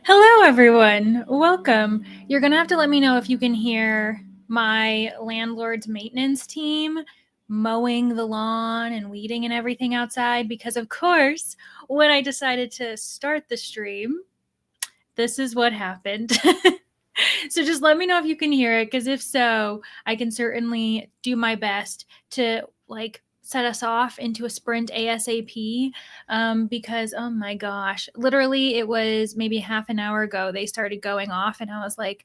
Hello, everyone. Welcome. You're going to have to let me know if you can hear my landlord's maintenance team mowing the lawn and weeding and everything outside because, of course, when I decided to start the stream, this is what happened. So just let me know if you can hear it, because if so, I can certainly do my best to set us off into a sprint ASAP. Because oh my gosh, literally it was maybe half an hour ago they started going off, and I was like,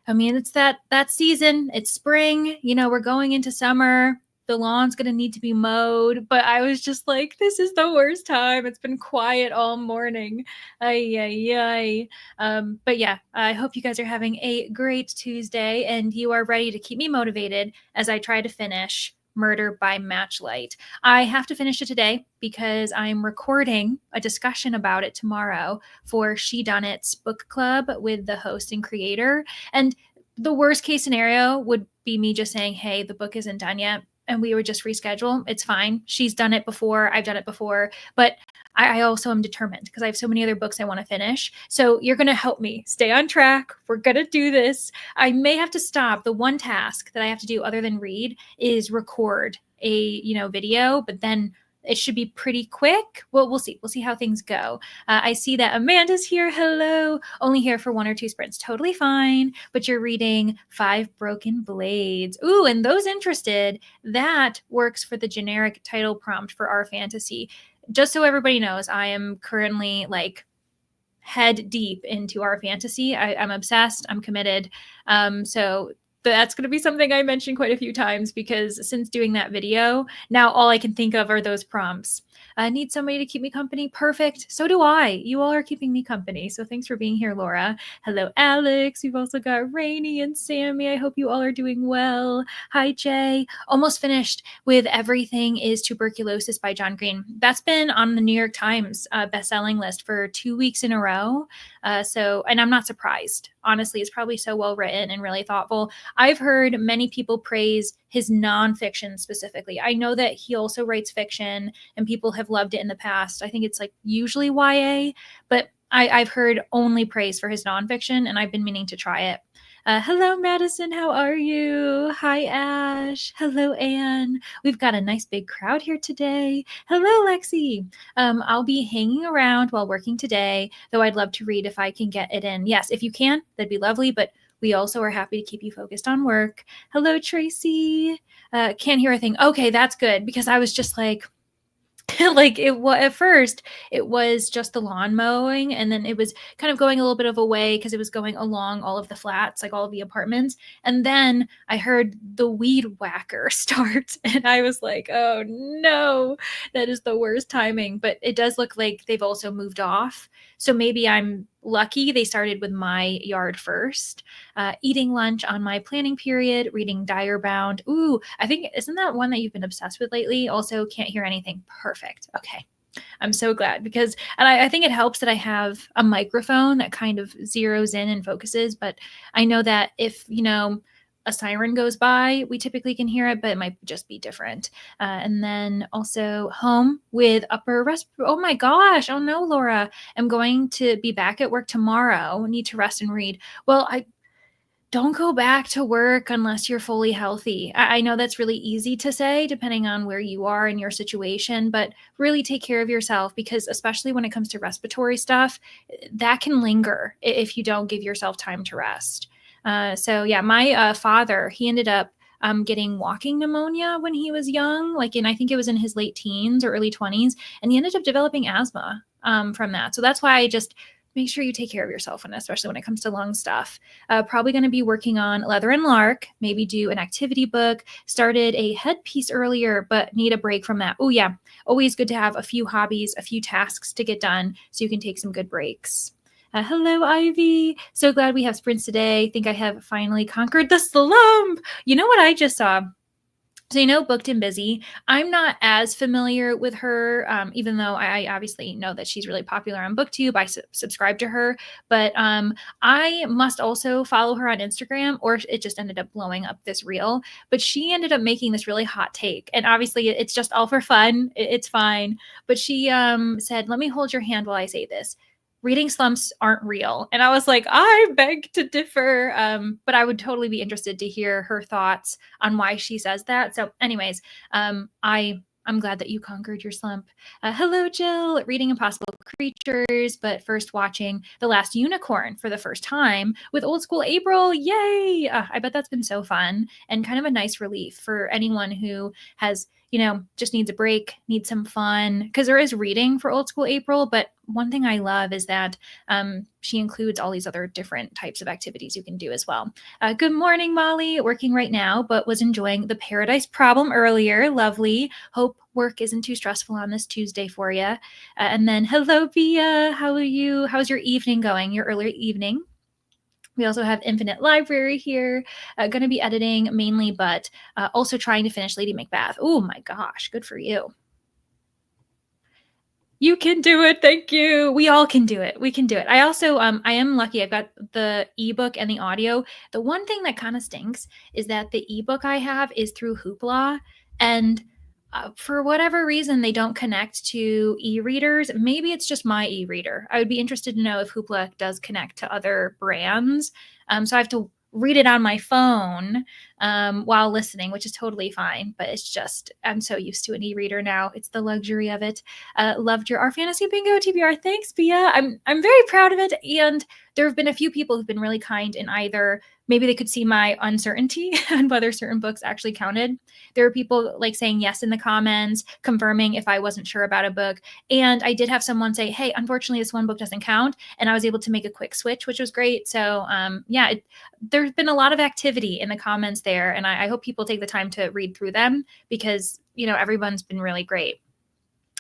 I mean, it's that season. It's spring. We're going into summer. The lawn's going to need to be mowed. But I was just like, this is the worst time. It's been quiet all morning. Ay, ay, ay. But yeah, I hope you guys are having a great Tuesday and you are ready to keep me motivated as I try to finish Murder by Matchlight. I have to finish it today because I'm recording a discussion about it tomorrow for Shedunnit's book club with the host and creator. And the worst case scenario would be me just saying, hey, the book isn't done yet, and we would just reschedule. It's fine. She's done it before. I've done it before. But I also am determined because I have so many other books I want to finish. So you're going to help me stay on track. We're going to do this. I may have to stop. The one task that I have to do other than read is record a video, but then it should be pretty quick. Well, we'll see. We'll see how things go. I see that Amanda's here. Hello. Only here for 1 or 2 sprints. Totally fine. But you're reading 5 Broken Blades. Ooh, and those interested, that works for the generic title prompt for our fantasy. Just so everybody knows, I am currently head deep into our fantasy. I'm obsessed. I'm committed. So that's going to be something I mentioned quite a few times, because since doing that video, now all I can think of are those prompts. Need somebody to keep me company. Perfect. So do I. You all are keeping me company. So thanks for being here, Laura. Hello, Alex. We've also got Rainy and Sammy. I hope you all are doing well. Hi, Jay. Almost finished with Everything is Tuberculosis by John Green. That's been on the New York Times best-selling list for 2 weeks in a row. And I'm not surprised. Honestly, it's probably so well written and really thoughtful. I've heard many people praise his nonfiction specifically. I know that he also writes fiction and people have loved it in the past. I think it's usually YA, but I've heard only praise for his nonfiction, and I've been meaning to try it. Hello, Madison. How are you? Hi, Ash. Hello, Anne. We've got a nice big crowd here today. Hello, Lexi. I'll be hanging around while working today, though I'd love to read if I can get it in. Yes, if you can, that'd be lovely, but we also are happy to keep you focused on work. Hello, Tracy. Can't hear a thing. Okay, that's good, because I was just at first it was just the lawn mowing, and then it was kind of going a little bit of a way because it was going along all of the flats, all of the apartments, and then I heard the weed whacker start, and I was like, oh no, that is the worst timing. But it does look like they've also moved off, so maybe I'm lucky they started with my yard first. Eating lunch on my planning period, reading Direbound. Ooh, I think, isn't that one that you've been obsessed with lately? Also, can't hear anything. Perfect. Okay. I'm so glad, because, and I think it helps that I have a microphone that kind of zeroes in and focuses. But I know that if, a siren goes by, we typically can hear it, but it might just be different. And then also home with upper respiratory. Oh my gosh. Oh no, Laura. I'm going to be back at work tomorrow. Need to rest and read. Well, I don't go back to work unless you're fully healthy. I know that's really easy to say depending on where you are in your situation, but really take care of yourself, because especially when it comes to respiratory stuff, that can linger if you don't give yourself time to rest. So yeah, my father, he ended up getting walking pneumonia when he was young, I think it was in his late teens or early 20s, and he ended up developing asthma from that. So that's why I just make sure you take care of yourself, and especially when it comes to lung stuff. Probably going to be working on Leather and Lark, maybe do an activity book, started a headpiece earlier, but need a break from that. Oh yeah, always good to have a few hobbies, a few tasks to get done so you can take some good breaks. Hello, Ivy. So glad we have sprints today. Think I have finally conquered the slump. You know what I just saw? So, Booked and Busy, I'm not as familiar with her, even though I obviously know that she's really popular on BookTube. I subscribe to her, but I must also follow her on Instagram, or it just ended up blowing up this reel. But she ended up making this really hot take, and obviously it's just all for fun. It's fine. But she said, let me hold your hand while I say this. reading slumps aren't real. And I was like, I beg to differ. But I would totally be interested to hear her thoughts on why she says that. So anyways, I'm glad that you conquered your slump. Hello, Jill, reading Impossible Creatures, but first watching The Last Unicorn for the first time with Old School April. Yay! I bet that's been so fun and kind of a nice relief for anyone who has, just needs a break, needs some fun, because there is reading for Old School April. But one thing I love is that she includes all these other different types of activities you can do as well. Good morning, Molly. Working right now, but was enjoying the Paradise Problem earlier. Lovely. Hope work isn't too stressful on this Tuesday for you. And then, hello, Bia. How are you? How's your evening going? Your early evening? We also have Infinite Library here. Going to be editing mainly, but also trying to finish Lady Macbeth. Oh my gosh, good for you. You can do it. Thank you. We all can do it. We can do it. I also, I am lucky. I've got the ebook and the audio. The one thing that kind of stinks is that the ebook I have is through Hoopla, and for whatever reason, they don't connect to e-readers. Maybe it's just my e-reader. I would be interested to know if Hoopla does connect to other brands. So I have to read it on my phone while listening, which is totally fine. But it's just, I'm so used to an e-reader now. It's the luxury of it. Loved your Our Fantasy Bingo TBR. Thanks, Bia. I'm very proud of it. And there have been a few people who've been really kind in either maybe they could see my uncertainty on whether certain books actually counted. There were people like saying yes in the comments, confirming if I wasn't sure about a book. And I did have someone say, hey, unfortunately, this one book doesn't count. And I was able to make a quick switch, which was great. So there's been a lot of activity in the comments there. And I hope people take the time to read through them because, everyone's been really great.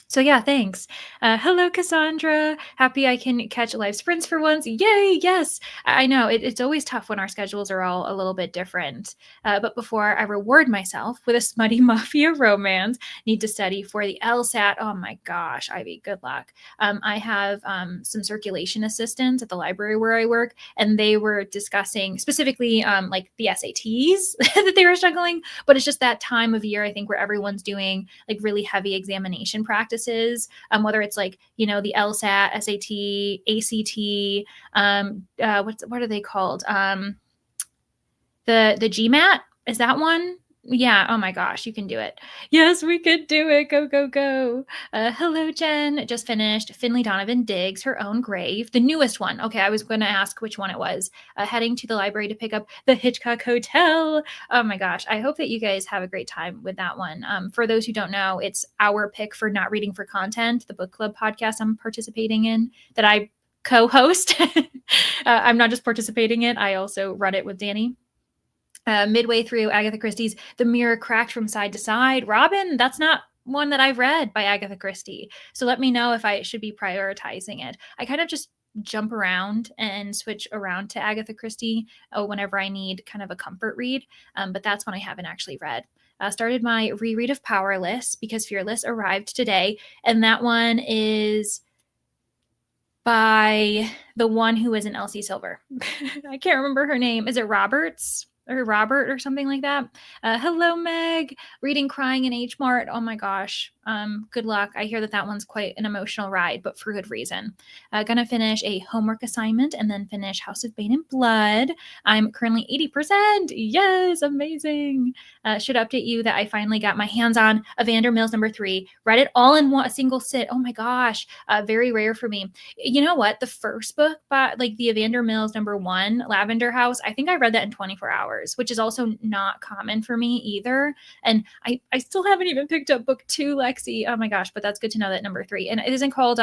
So yeah, thanks. Hello, Cassandra. Happy I can catch live sprints for once. Yay, yes. I know it's always tough when our schedules are all a little bit different. But before I reward myself with a smutty mafia romance, need to study for the LSAT. Oh my gosh, Ivy, good luck. I have some circulation assistants at the library where I work, and they were discussing specifically like the SATs that they were struggling. But it's just that time of year, I think, where everyone's doing like really heavy examination practices, whether it's like, the LSAT, SAT, ACT, what are they called? The GMAT, is that one? Yeah. Oh my gosh, you can do it. Yes, we could do it. Go, go, go. Hello, Jen. Just finished Finley Donovan Digs Her Own Grave, the newest one. Okay, I was going to ask which one it was. Heading to the library to pick up The Hitchcock Hotel. Oh my gosh, I hope that you guys have a great time with that one. For those who don't know, it's our pick for Not Reading for Content, the book club podcast I'm participating in that I co-host. I'm not just participating in it, I also run it with Danny. Midway through Agatha Christie's The Mirror Cracked from Side to Side. Robin, that's not one that I've read by Agatha Christie. So let me know if I should be prioritizing it. I kind of just jump around and switch around to Agatha Christie whenever I need kind of a comfort read. But that's one I haven't actually read. Started my reread of Powerless because Fearless arrived today. And that one is by the one who is in Elsie Silver. I can't remember her name. Is it Roberts? Or Robert or something like that. Hello, Meg. Reading Crying in H Mart. Oh my gosh. Good luck. I hear that one's quite an emotional ride, but for good reason. Gonna finish a homework assignment and then finish House of Bane and Blood. I'm currently 80%. Yes, amazing. Should update you that I finally got my hands on Evander Mills #3. Read it all in a single sit. Oh my gosh. Very rare for me. You know what? The first book, by like the Evander Mills #1, Lavender House, I think I read that in 24 hours, which is also not common for me either. And I still haven't even picked up book 2, Lexi. Oh my gosh, but that's good to know that #3. And it isn't called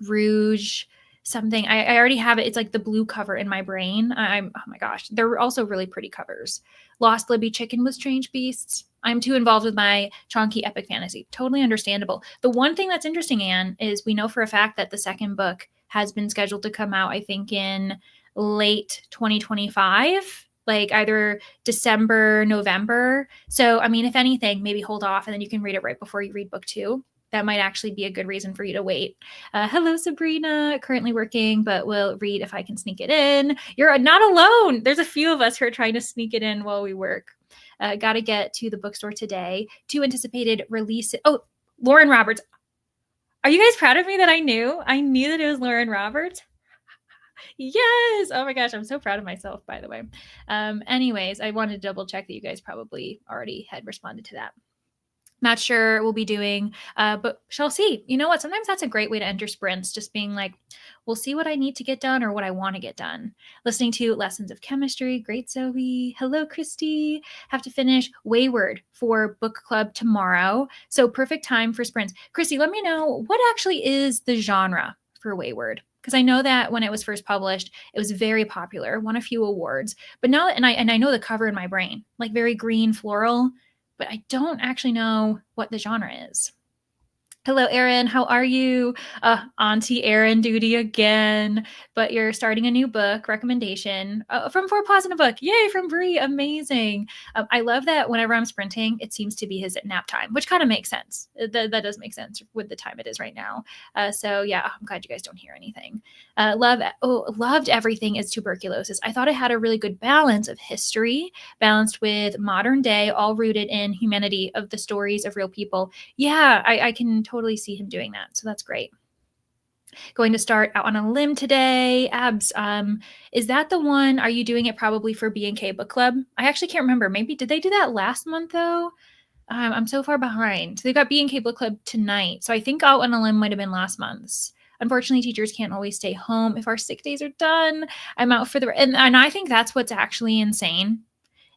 Rouge something. I already have it. It's like the blue cover in my brain. Oh my gosh. They're also really pretty covers. Lost Libby Chicken with Strange Beasts. I'm too involved with my chonky epic fantasy. Totally understandable. The one thing that's interesting, Anne, is we know for a fact that the second book has been scheduled to come out, I think, in late 2025, like either December, November. So, I mean, if anything, maybe hold off and then you can read it right before you read book 2. That might actually be a good reason for you to wait. Hello, Sabrina. Currently working, but will read if I can sneak it in. You're not alone. There's a few of us who are trying to sneak it in while we work. Got to get to the bookstore today. 2 anticipated releases. Oh, Lauren Roberts. Are you guys proud of me that I knew? I knew that it was Lauren Roberts. Yes. Oh my gosh, I'm so proud of myself, by the way. Anyways, I wanted to double check that you guys probably already had responded to that. Not sure we'll be doing, but shall see. You know what? Sometimes that's a great way to enter sprints, just being like, we'll see what I need to get done or what I want to get done. Listening to Lessons of Chemistry. Great, Zoe. Hello, Christy. Have to finish Wayward for book club tomorrow. So perfect time for sprints. Christy, let me know what actually is the genre for Wayward. Because I know that when it was first published, it was very popular, won a few awards. But now, and I know the cover in my brain, like very green floral, but I don't actually know what the genre is. Hello, Erin. How are you? Auntie Erin duty again. But you're starting a new book recommendation from Four Paws in a Book. Yay, from Brie. Amazing. I love that whenever I'm sprinting, it seems to be his nap time, which kind of makes sense. That does make sense with the time it is right now. So yeah, I'm glad you guys don't hear anything. Loved Everything is Tuberculosis. I thought it had a really good balance of history, balanced with modern day, all rooted in humanity of the stories of real people. Yeah, I can totally see him doing that. So that's great. Going to start out on a limb today. Abs, is that the one? Are you doing it probably for B&K Book Club? I actually can't remember. Maybe did they do that last month though? I'm so far behind. So they got B&K Book Club tonight. So I think Out on a Limb might have been last month's. Unfortunately, teachers can't always stay home. If our sick days are done, I'm out for the and I think that's what's actually insane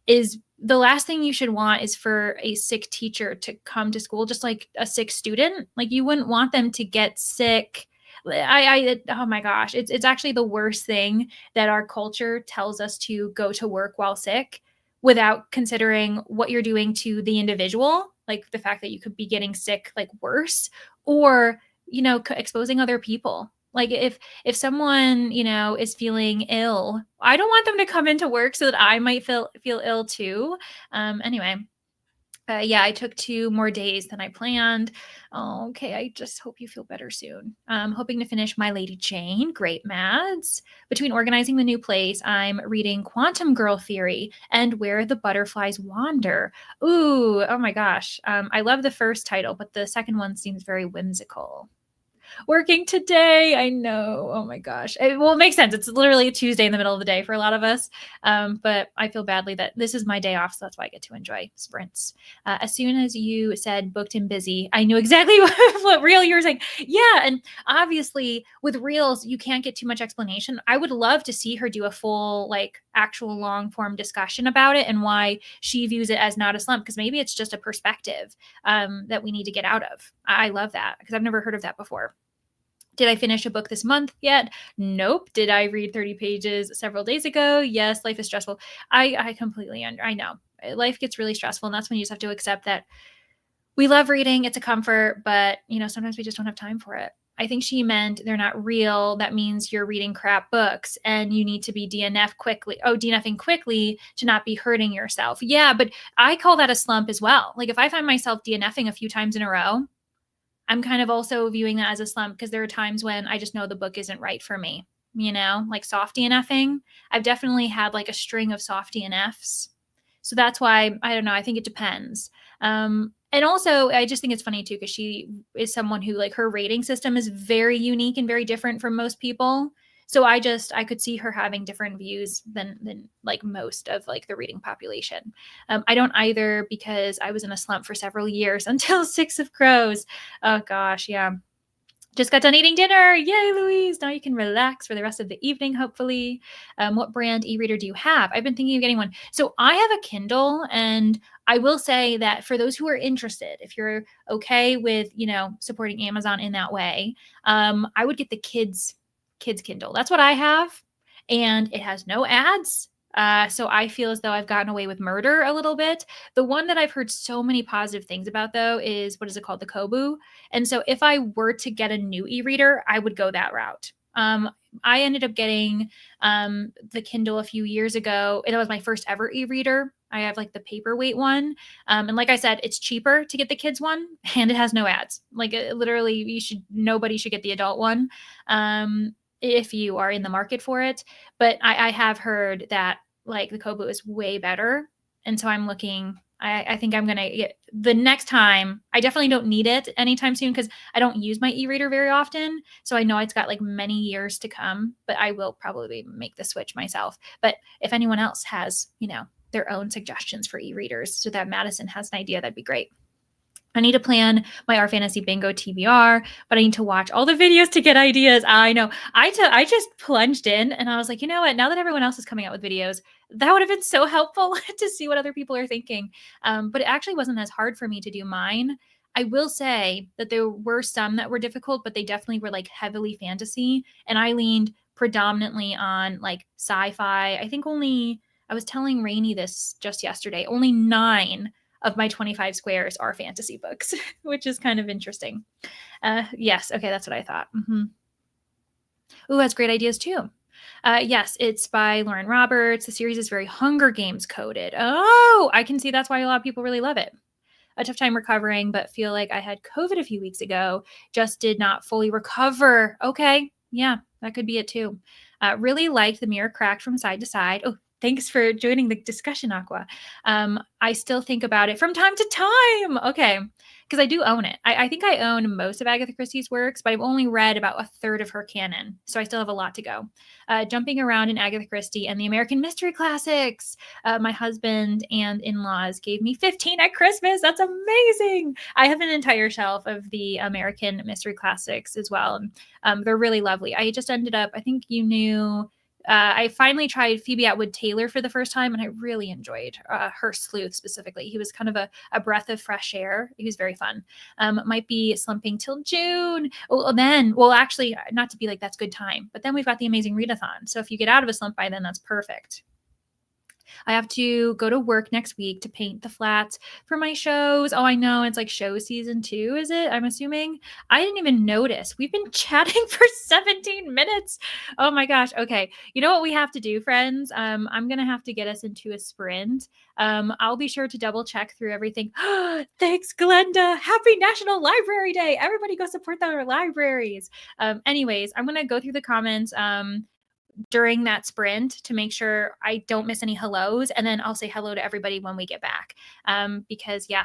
is the last thing you should want is for a sick teacher to come to school, just like a sick student. Like you wouldn't want them to get sick. Oh my gosh, it's actually the worst thing that our culture tells us to go to work while sick without considering what you're doing to the individual, like the fact that you could be getting sick like worse, or exposing other people. Like if someone, is feeling ill, I don't want them to come into work so that I might feel ill too. Anyway, yeah, I took 2 more days than I planned. Oh, okay, I just hope you feel better soon. I'm hoping to finish My Lady Jane. Great, Mads. Between organizing the new place, I'm reading Quantum Girl Theory and Where the Butterflies Wander. Ooh, oh my gosh. I love the first title, but the second one seems very whimsical. Working today. I know. Oh my gosh. It makes sense. It's literally a Tuesday in the middle of the day for a lot of us. But I feel badly that this is my day off. So that's why I get to enjoy sprints. As soon as you said booked and busy, I knew exactly what reel you were saying. Yeah. And obviously with reels, you can't get too much explanation. I would love to see her do a full, like actual long form discussion about it and why she views it as not a slump. Because maybe it's just a perspective that we need to get out of. I love that because I've never heard of that before. Did I finish a book this month yet? Nope. Did I read 30 pages several days ago? Yes, life is stressful. I completely I know. Life gets really stressful, and that's when you just have to accept that we love reading. It's a comfort, but sometimes we just don't have time for it. I think she meant they're not real. That means you're reading crap books and you need to be DNFing quickly to not be hurting yourself. Yeah, but I call that a slump as well. Like if I find myself DNFing a few times in a row, I'm kind of also viewing that as a slump because there are times when I just know the book isn't right for me, like soft DNFing. I've definitely had like a string of soft DNFs. So that's why, I don't know, I think it depends. And also, I just think it's funny too because she is someone who like her rating system is very unique and very different from most people. So I could see her having different views than like most of like the reading population. I don't either because I was in a slump for several years until Six of Crows. Oh gosh, yeah. Just got done eating dinner. Yay, Louise. Now you can relax for the rest of the evening, hopefully. What brand e-reader do you have? I've been thinking of getting one. So I have a Kindle, and I will say that for those who are interested, if you're okay with, supporting Amazon in that way, I would get the kids Kindle. That's what I have. And it has no ads. So I feel as though I've gotten away with murder a little bit. The one that I've heard so many positive things about, though, is what is it called? The Kobo. And so if I were to get a new e-reader, I would go that route. I ended up getting the Kindle a few years ago. It was my first ever e-reader. I have like the paperweight one. And like I said, it's cheaper to get the kids one and it has no ads. Like literally nobody should get the adult one. If you are in the market for it. But I have heard that like the Kobo is way better. And so I'm looking I think I'm gonna the next time. I definitely don't need it anytime soon because I don't use my e-reader very often. So I know it's got like many years to come, but I will probably make the switch myself. But if anyone else has, their own suggestions for e-readers so that Madison has an idea, that'd be great. I need to plan my Our Fantasy Bingo TBR, but I need to watch all the videos to get ideas. I know. I just plunged in and I was like, you know what? Now that everyone else is coming out with videos, that would have been so helpful to see what other people are thinking. But it actually wasn't as hard for me to do mine. I will say that there were some that were difficult, but they definitely were like heavily fantasy. And I leaned predominantly on like sci-fi. I think I was telling Rainey this just yesterday, only 9 of my 25 squares are fantasy books, which is kind of interesting. Yes, okay, that's what I thought. Ooh, has great ideas too. Yes, it's by Lauren Roberts. The series is very Hunger Games coded. Oh, I can see that's why a lot of people really love it. A tough time recovering, but feel like I had COVID a few weeks ago. Just did not fully recover. Okay, yeah, that could be it too. Really liked The Mirror Cracked from Side to Side. Oh, thanks for joining the discussion, Aqua. I still think about it from time to time. Okay, because I do own it. I think I own most of Agatha Christie's works, but I've only read about a third of her canon, so I still have a lot to go. Jumping around in Agatha Christie and the American Mystery Classics. My husband and in-laws gave me 15 at Christmas. That's amazing. I have an entire shelf of the American Mystery Classics as well. They're really lovely. I just ended up, I think you knew, I finally tried Phoebe Atwood Taylor for the first time, and I really enjoyed her sleuth specifically. He was kind of a breath of fresh air. He was very fun. Might be slumping till June. Actually, not to be like that's good time, but then we've got the Amazing Readathon. So if you get out of a slump by then, that's perfect. I have to go to work next week to paint the flats for my shows. Oh, I know. It's like show season 2, is it? I'm assuming. I didn't even notice. We've been chatting for 17 minutes. Oh my gosh. Okay. You know what we have to do, friends? I'm going to have to get us into a sprint. I'll be sure to double check through everything. Thanks, Glenda. Happy National Library Day. Everybody go support our libraries. Anyways, I'm going to go through the comments. During that sprint to make sure I don't miss any hellos. And then I'll say hello to everybody when we get back. Because, yeah,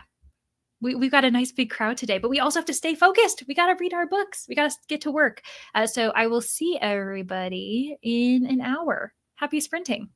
we've got a nice big crowd today, but we also have to stay focused. We got to read our books. We got to get to work. So I will see everybody in an hour. Happy sprinting.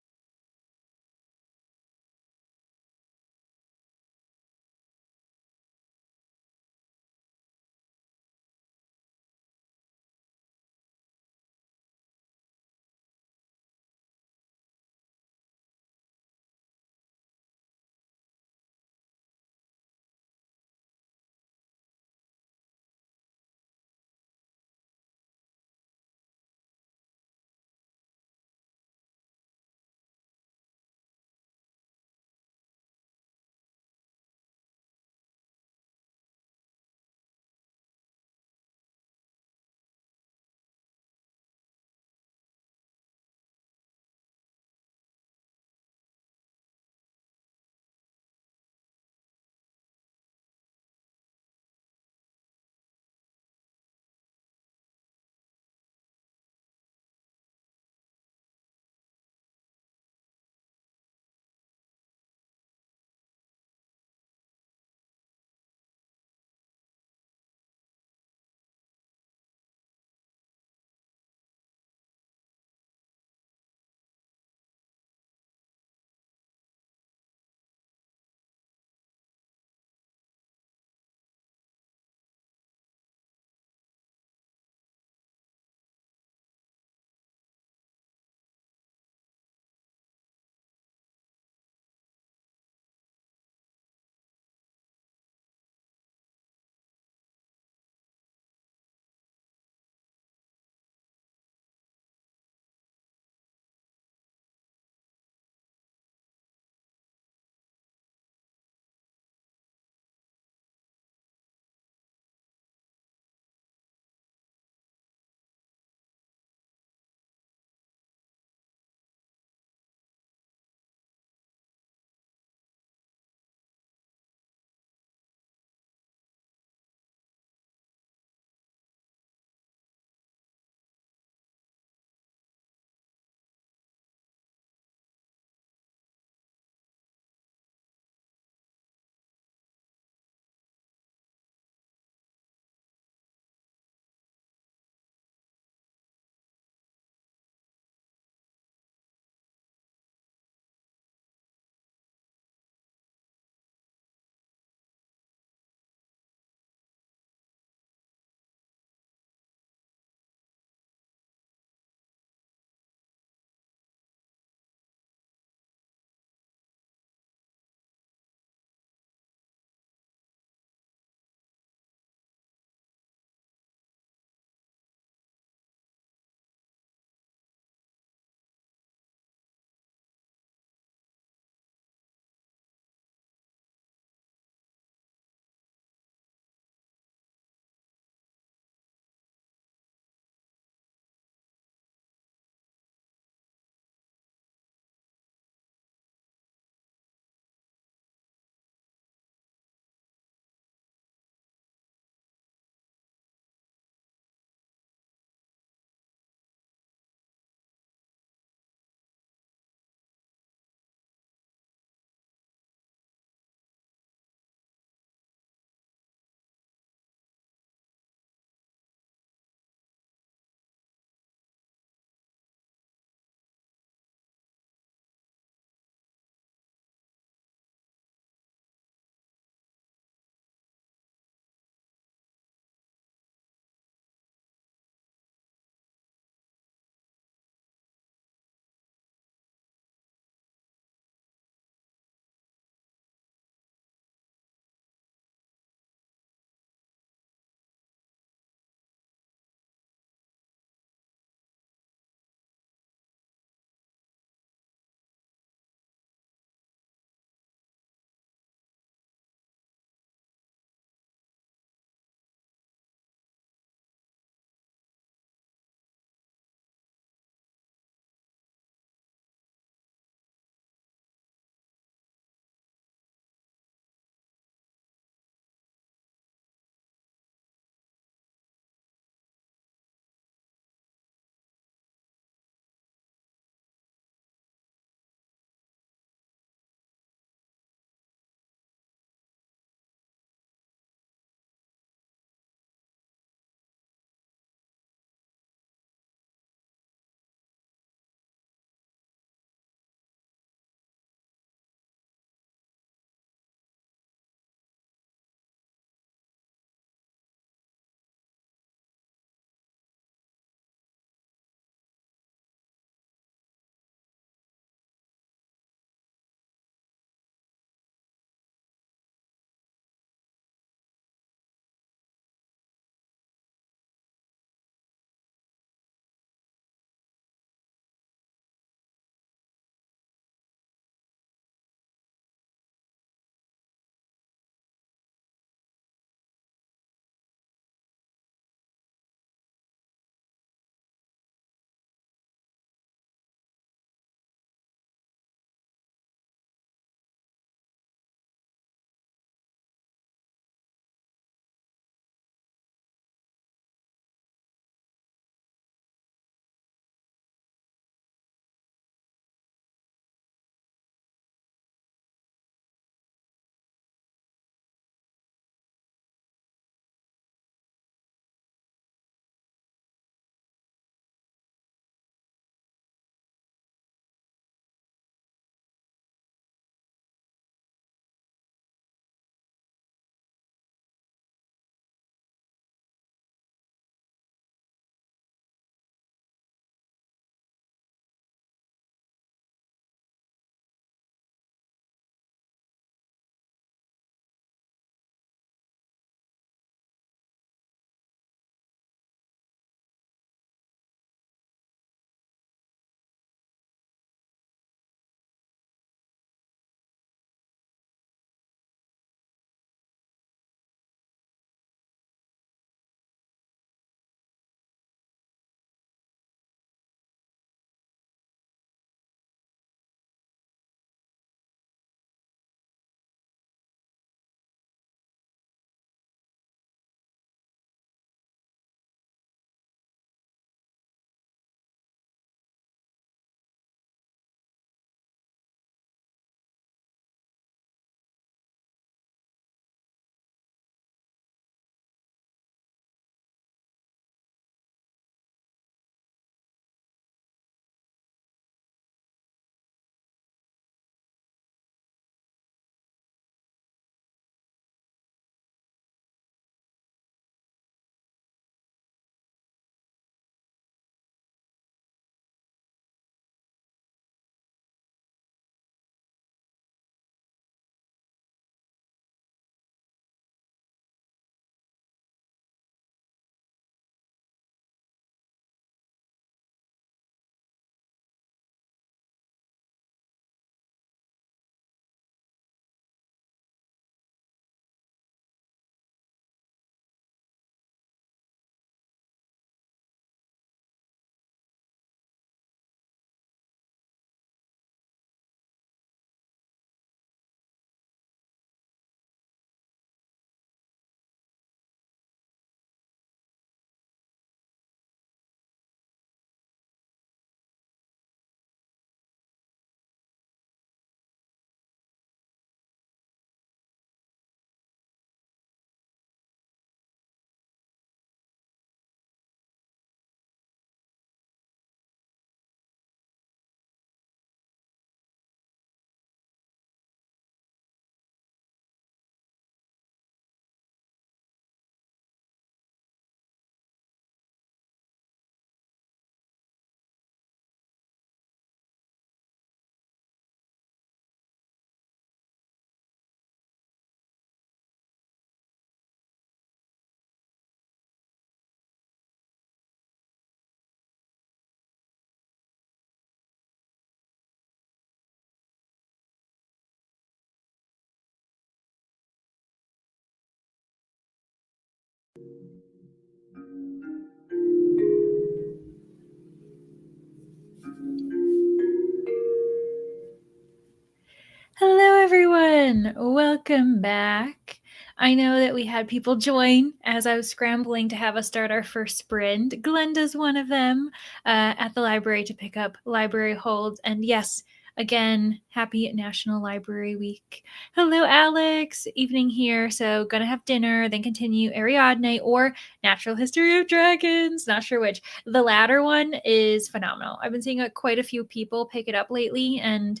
Jen, welcome back. I know that we had people join as I was scrambling to have us start our first sprint. Glenda's one of them at the library to pick up library holds. And yes, again, happy National Library Week. Hello, Alex. Evening here. So, gonna have dinner, then continue Ariadne or Natural History of Dragons. Not sure which. The latter one is phenomenal. I've been seeing quite a few people pick it up lately, and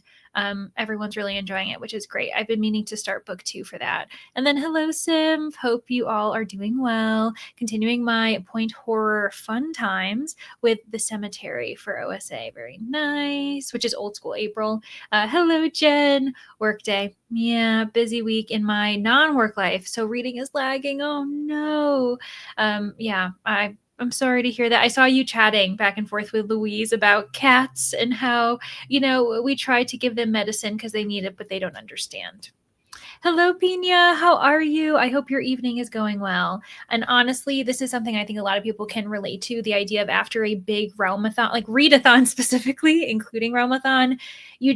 everyone's really enjoying it, which is great. I've been meaning to start book 2 for that. And then hello, Sim. Hope you all are doing well. Continuing my point horror fun times with The Cemetery for OSA. Very nice, which is old school April. Hello, Jen. Workday. Yeah, busy week in my non-work life. So reading is lagging. Oh no. I'm sorry to hear that. I saw you chatting back and forth with Louise about cats and how, we try to give them medicine because they need it, but they don't understand. Hello, Pina. How are you? I hope your evening is going well. And honestly, this is something I think a lot of people can relate to, the idea of after a big Realmathon, like readathon specifically, including Realmathon, you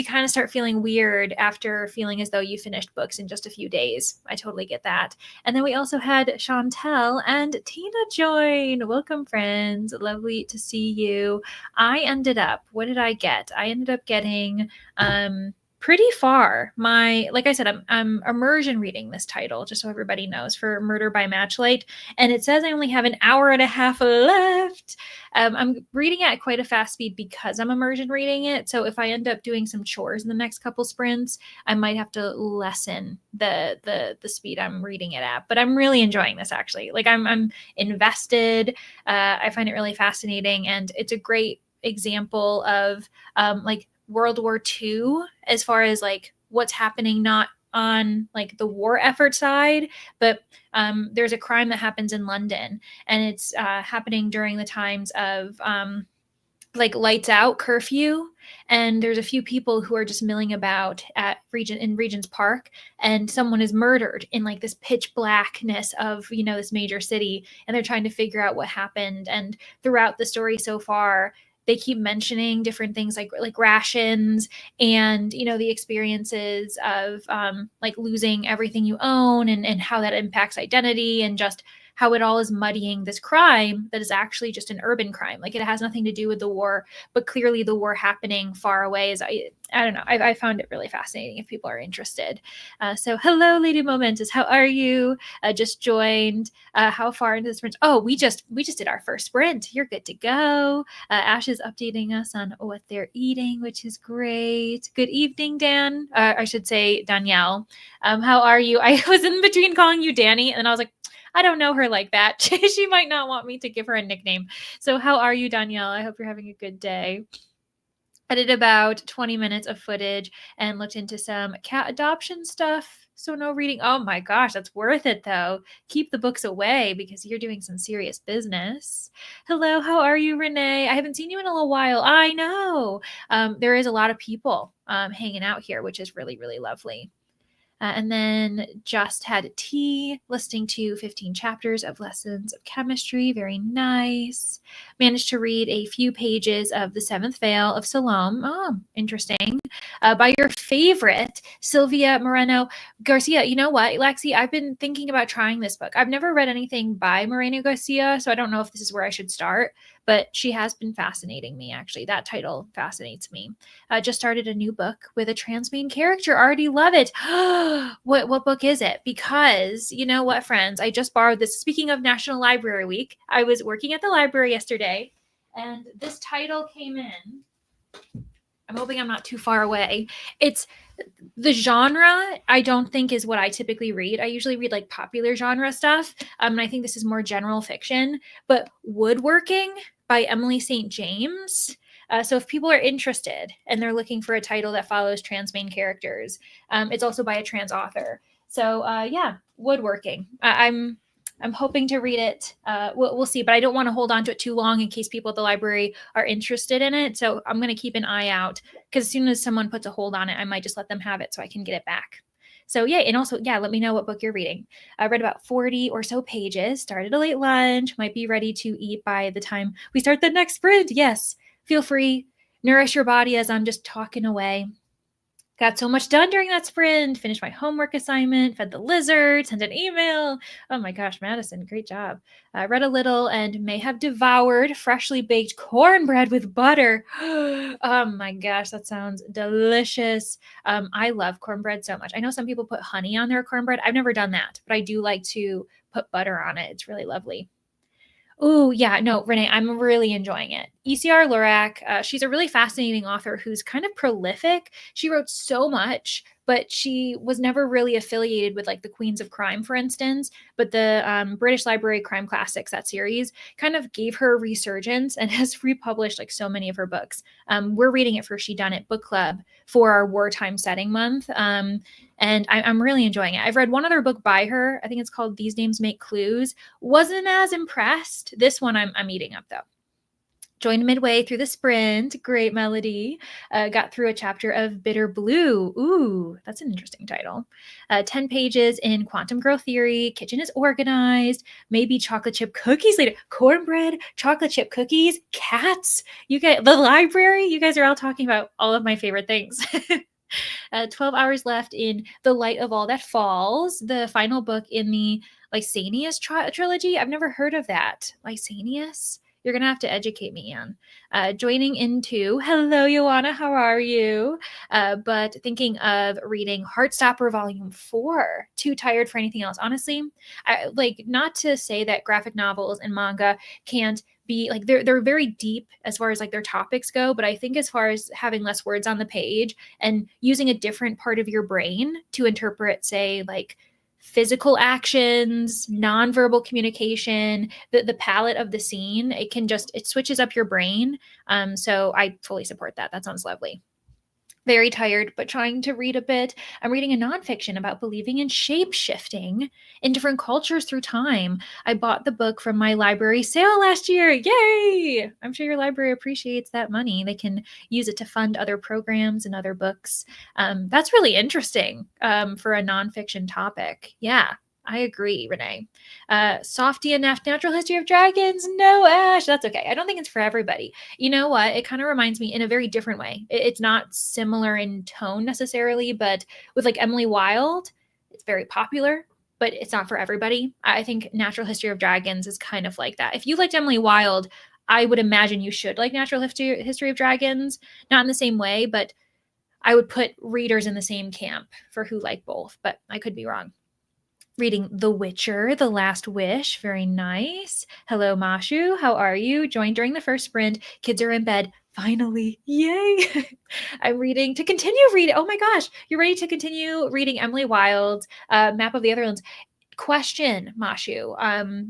kind of start feeling weird after feeling as though you finished books in just a few days. I totally get that. And then we also had Chantel and Tina join. Welcome, friends. Lovely to see you. What did I get? I ended up getting pretty far. Like I said, I'm immersion reading this title, just so everybody knows, for Murder by Matchlight, and it says I only have an hour and a half left. I'm reading at quite a fast speed because I'm immersion reading it. So if I end up doing some chores in the next couple sprints, I might have to lessen the speed I'm reading it at. But I'm really enjoying this, actually. Like I'm invested. I find it really fascinating, and it's a great example of like World War II as far as like what's happening, not on like the war effort side, but there's a crime that happens in London, and it's happening during the times of like lights out curfew, and there's a few people who are just milling about in Regent's Park, and someone is murdered in like this pitch blackness of this major city, and they're trying to figure out what happened. And throughout the story so far, they keep mentioning different things like rations and, the experiences of like losing everything you own, and how that impacts identity, and just how it all is muddying this crime that is actually just an urban crime. Like it has nothing to do with the war, but clearly the war happening far away is, I don't know. I found it really fascinating if people are interested. So hello, Lady Momentous. How are you? Just joined. How far into the sprint? Oh, we just did our first sprint. You're good to go. Ash is updating us on what they're eating, which is great. Good evening, Dan. I should say Danielle. How are you? I was in between calling you Danny, and I was like, I don't know her like that. She might not want me to give her a nickname. So how are you, Danielle? I hope you're having a good day. I did about 20 minutes of footage and looked into some cat adoption stuff. So no reading. Oh my gosh, that's worth it though. Keep the books away because you're doing some serious business. Hello, how are you, Renee? I haven't seen you in a little while. I know. There is a lot of people hanging out here, which is really, really lovely. And then just had tea, listening to 15 chapters of Lessons of Chemistry. Very nice. Managed to read a few pages of The Seventh Veil of Salome. Oh, interesting. By your favorite, Sylvia Moreno Garcia. You know what, Lexi? I've been thinking about trying this book. I've never read anything by Moreno Garcia, so I don't know if this is where I should start, but she has been fascinating me, actually. That title fascinates me. Just started a new book with a trans main character. Already love it. What book is it? Because you know what, friends? I just borrowed this. Speaking of National Library Week, I was working at the library yesterday, and this title came in. I'm hoping I'm not too far away. It's the genre, I don't think is what I typically read. I usually read like popular genre stuff. And I think this is more general fiction, but Woodworking by Emily St. James. So if people are interested and they're looking for a title that follows trans main characters, it's also by a trans author. So yeah, Woodworking. I'm hoping to read it. We'll see, but I don't want to hold on to it too long in case people at the library are interested in it. So I'm going to keep an eye out, because as soon as someone puts a hold on it, I might just let them have it so I can get it back. So yeah, and also, yeah, let me know what book you're reading. I read about 40 or so pages, started a late lunch, might be ready to eat by the time we start the next sprint. Yes, feel free, nourish your body as I'm just talking away. Got so much done during that sprint, finished my homework assignment, fed the lizard, sent an email. Oh my gosh, Madison, great job. Read a little and may have devoured freshly baked cornbread with butter. Oh my gosh, that sounds delicious. I love cornbread so much. I know some people put honey on their cornbread. I've never done that, but I do like to put butter on it. It's really lovely. Oh, yeah. No, Renee, I'm really enjoying it. ECR Lorac, she's a really fascinating author who's kind of prolific. She wrote so much, but she was never really affiliated with like the Queens of Crime, for instance. But the British Library Crime Classics, that series, kind of gave her a resurgence and has republished like so many of her books. We're reading it for She Done It Book Club for our wartime setting month. And I'm really enjoying it. I've read one other book by her. I think it's called These Names Make Clues. Wasn't as impressed. This one I'm eating up though. Joined midway through the sprint. Great melody. Got through a chapter of Bitter Blue. Ooh, that's an interesting title. 10 pages in Quantum Girl Theory. Kitchen is organized. Maybe chocolate chip cookies later. Cornbread, chocolate chip cookies, cats. You guys, the library. You guys are all talking about all of my favorite things. 12 hours left in The Light of All That Falls, the final book in the Lysanias trilogy. I've never heard of that. Lysanias? You're going to have to educate me, Anne. Joining into, hello, Joanna, how are you? But thinking of reading Heartstopper Volume 4. Too tired for anything else. Honestly, not to say that graphic novels and manga can't be like they're very deep as far as like their topics go, but I think as far as having less words on the page and using a different part of your brain to interpret, say, like physical actions, nonverbal communication, the palette of the scene, it switches up your brain. So I fully support that. That sounds lovely. Very tired, but trying to read a bit. I'm reading a nonfiction about believing in shape shifting in different cultures through time. I bought the book from my library sale last year. Yay! I'm sure your library appreciates that money. They can use it to fund other programs and other books. That's really interesting for a nonfiction topic. Yeah. I agree, Renee. Soft DNF, Natural History of Dragons. No, Ash. That's okay. I don't think it's for everybody. You know what? It kind of reminds me in a very different way. It's not similar in tone necessarily, but with like Emily Wilde, it's very popular, but it's not for everybody. I think Natural History of Dragons is kind of like that. If you liked Emily Wilde, I would imagine you should like Natural History of Dragons. Not in the same way, but I would put readers in the same camp for who like both, but I could be wrong. Reading The Witcher, The Last Wish. Very nice. Hello, Mashu. How are you? Joined during the first sprint. Kids are in bed. Finally. Yay. I'm reading to continue reading. Oh my gosh. You're ready to continue reading Emily Wilde's Map of the Otherlands. Question, Mashu,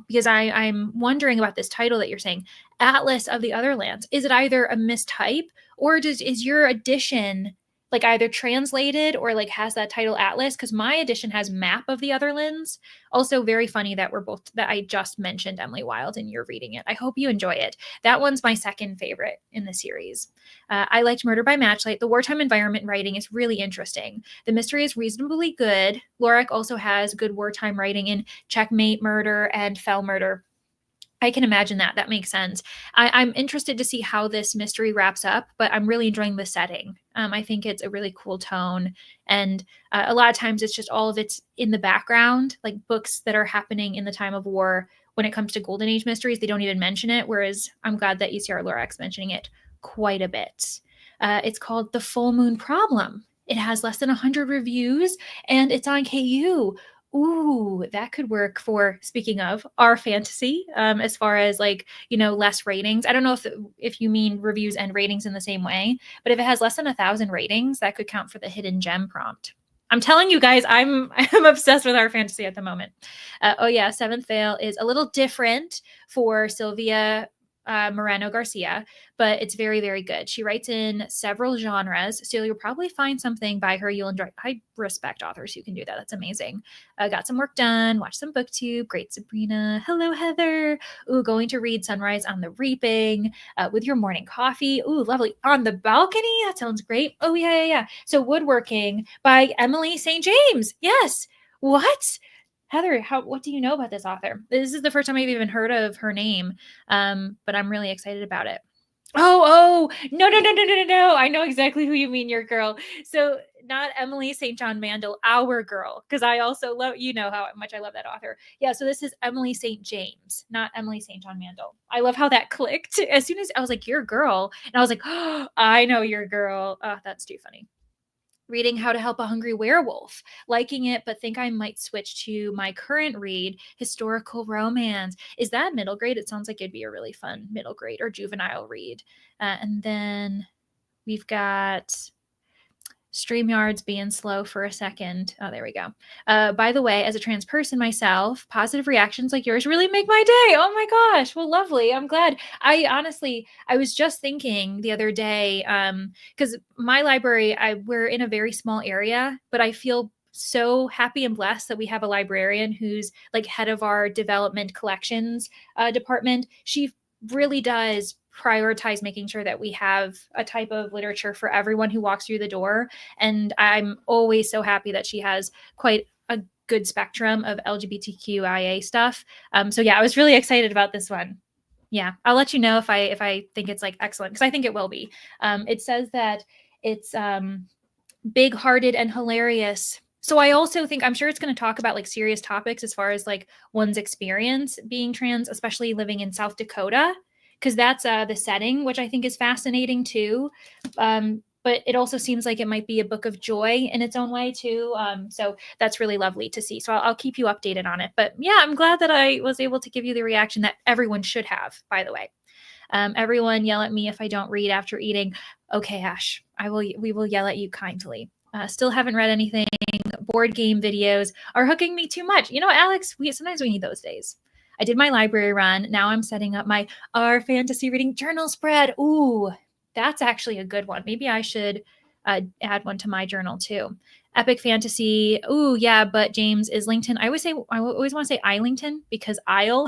because I'm wondering about this title that you're saying, Atlas of the Otherlands. Is it either a mistype or is your edition like either translated or like has that title Atlas? Because my edition has Map of the Otherlands. Also very funny that I just mentioned Emily Wilde and you're reading it. I hope you enjoy it. That one's my second favorite in the series. I liked Murder by Matchlight. The wartime environment writing is really interesting. The mystery is reasonably good. Lorac also has good wartime writing in Checkmate Murder and Fell Murder. I can imagine that. That makes sense. I'm interested to see how this mystery wraps up, but I'm really enjoying the setting. I think it's a really cool tone. And a lot of times it's just all of it's in the background, like books that are happening in the time of war. When it comes to Golden Age mysteries, they don't even mention it. Whereas I'm glad that ECR Lorac's mentioning it quite a bit. It's called The Full Moon Problem. It has less than 100 reviews and it's on KU. Ooh, that could work for, speaking of, our fantasy, as far as like, less ratings. I don't know if you mean reviews and ratings in the same way, but if it has less than 1,000 ratings, that could count for the hidden gem prompt. I'm telling you guys, I'm obsessed with our fantasy at the moment. Oh yeah, Seventh Veil is a little different for Sylvia Moreno Garcia, but it's very, very good. She writes in several genres, so you'll probably find something by her you'll enjoy. I respect authors who can do that. That's amazing. Got some work done, watched some booktube. Great, Sabrina. Hello, Heather. Ooh, going to read Sunrise on the Reaping with your morning coffee. Ooh, lovely. On the balcony. That sounds great. Oh, yeah. So Woodworking by Emily St. James. Yes. What? Heather, what do you know about this author? This is the first time I've even heard of her name, but I'm really excited about it. Oh, no. I know exactly who you mean, your girl. So not Emily St. John Mandel, our girl, because I also love, you know how much I love that author. Yeah, so this is Emily St. James, not Emily St. John Mandel. I love how that clicked. As soon as I was like, your girl, and I was like, oh, I know your girl. Oh, that's too funny. Reading How to Help a Hungry Werewolf, liking it, but think I might switch to my current read, historical romance. Is that middle grade? It sounds like it'd be a really fun middle grade or juvenile read. And then we've got StreamYard's being slow for a second. Oh, there we go. By the way, as a trans person myself, positive reactions like yours really make my day. Oh my gosh. Well, lovely. I'm glad. I was just thinking the other day, because my library, we're in a very small area, but I feel so happy and blessed that we have a librarian who's like head of our development collections department. She really does prioritize making sure that we have a type of literature for everyone who walks through the door. And I'm always so happy that she has quite a good spectrum of LGBTQIA stuff. So yeah, I was really excited about this one. Yeah, I'll let you know if I think it's like excellent, because I think it will be. It says that it's big-hearted and hilarious. So I also think, I'm sure it's going to talk about like serious topics as far as like one's experience being trans, especially living in South Dakota, because that's the setting, which I think is fascinating too. But it also seems like it might be a book of joy in its own way too. So that's really lovely to see. So I'll keep you updated on it. But yeah, I'm glad that I was able to give you the reaction that everyone should have, by the way. Everyone yell at me if I don't read after eating. Okay, Ash, we will yell at you kindly. Still haven't read anything. Board game videos are hooking me too much. You know, Alex, sometimes we need those days. I did my library run. Now I'm setting up my Our Fantasy Reading Journal spread. Ooh, that's actually a good one. Maybe I should add one to my journal too. Epic fantasy. Ooh, yeah, but James Islington. I always want to say Islington because Isle,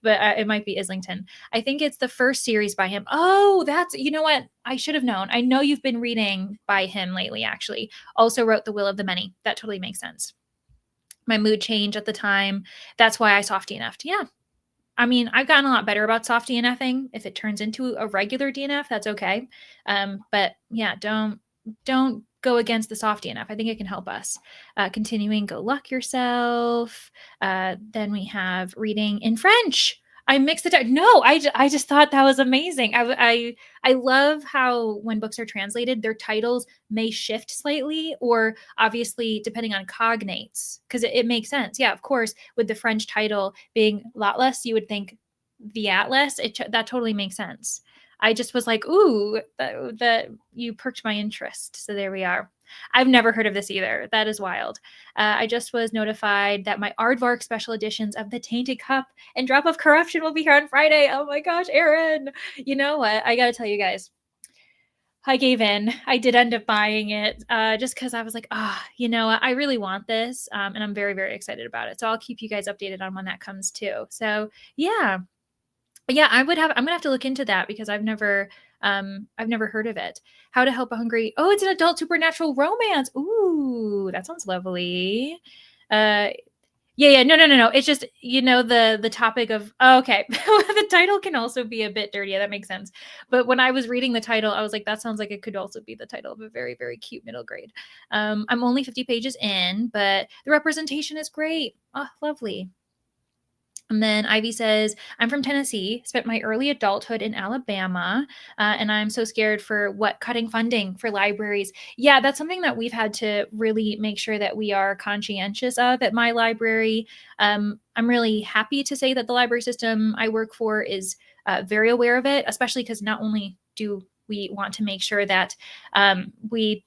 but it might be Islington. I think it's the first series by him. Oh, you know what? I should have known. I know you've been reading by him lately, actually. Also wrote The Will of the Many. That totally makes sense. My mood change at the time. That's why I soft DNF'd. Yeah. I mean, I've gotten a lot better about soft DNFing. If it turns into a regular DNF, that's okay. But yeah, don't go against the soft DNF. I think it can help us. Continuing, Go Luck Yourself. Then we have reading in French. I mixed it up. No, I just thought that was amazing. I love how when books are translated, their titles may shift slightly, or obviously depending on cognates, because it makes sense. Yeah, of course, with the French title being L'Atlas, you would think the Atlas. That totally makes sense. I just was like, ooh, that you perked my interest. So there we are. I've never heard of this either. That is wild. I just was notified that my Aardvark special editions of The Tainted Cup and Drop of Corruption will be here on Friday. Oh my gosh, Aaron. You know what? I got to tell you guys. I gave in. I did end up buying it just because I was like, you know, I really want this. And I'm very, very excited about it. So I'll keep you guys updated on when that comes too. So yeah. Yeah, I'm gonna have to look into that because I've never heard of it. How to Help a Hungry. Oh, it's an adult supernatural romance. Ooh, that sounds lovely. Yeah. No. It's just, you know, the topic of, okay. The title can also be a bit dirty. Yeah, that makes sense. But when I was reading the title, I was like, that sounds like it could also be the title of a very, very cute middle grade. I'm only 50 pages in, but the representation is great. Oh, lovely. And then Ivy says, I'm from Tennessee, spent my early adulthood in Alabama, and I'm so scared for what cutting funding for libraries. Yeah, that's something that we've had to really make sure that we are conscientious of at my library. I'm really happy to say that the library system I work for is very aware of it, especially because not only do we want to make sure that we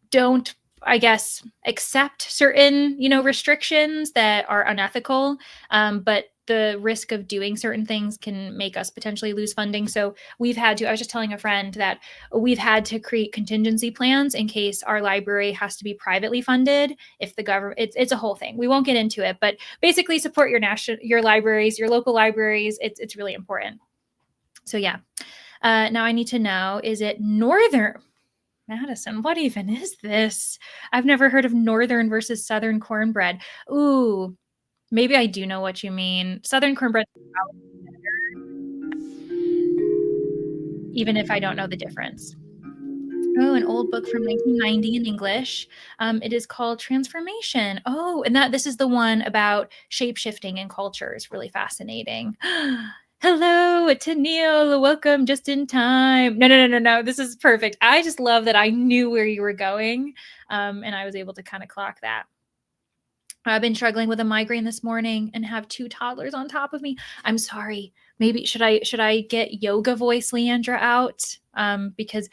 don't, I guess, accept certain, you know, restrictions that are unethical, but the risk of doing certain things can make us potentially lose funding. So I was just telling a friend that we've had to create contingency plans in case our library has to be privately funded. If the government, it's a whole thing. We won't get into it, but basically support your libraries, your local libraries. It's really important. So yeah. Now I need to know, is it Northern Madison? What even is this? I've never heard of Northern versus Southern cornbread. Ooh, maybe I do know what you mean. Southern cornbread, even if I don't know the difference. Oh, an old book from 1990 in English. It is called Transformation. Oh, and that this is the one about shape-shifting in cultures. Really fascinating. Hello, Tennille. Welcome just in time. No, no, no, no, no. This is perfect. I just love that I knew where you were going, and I was able to kind of clock that. I've been struggling with a migraine this morning and have two toddlers on top of me. I'm sorry. Maybe should I get yoga voice Leandra out? Because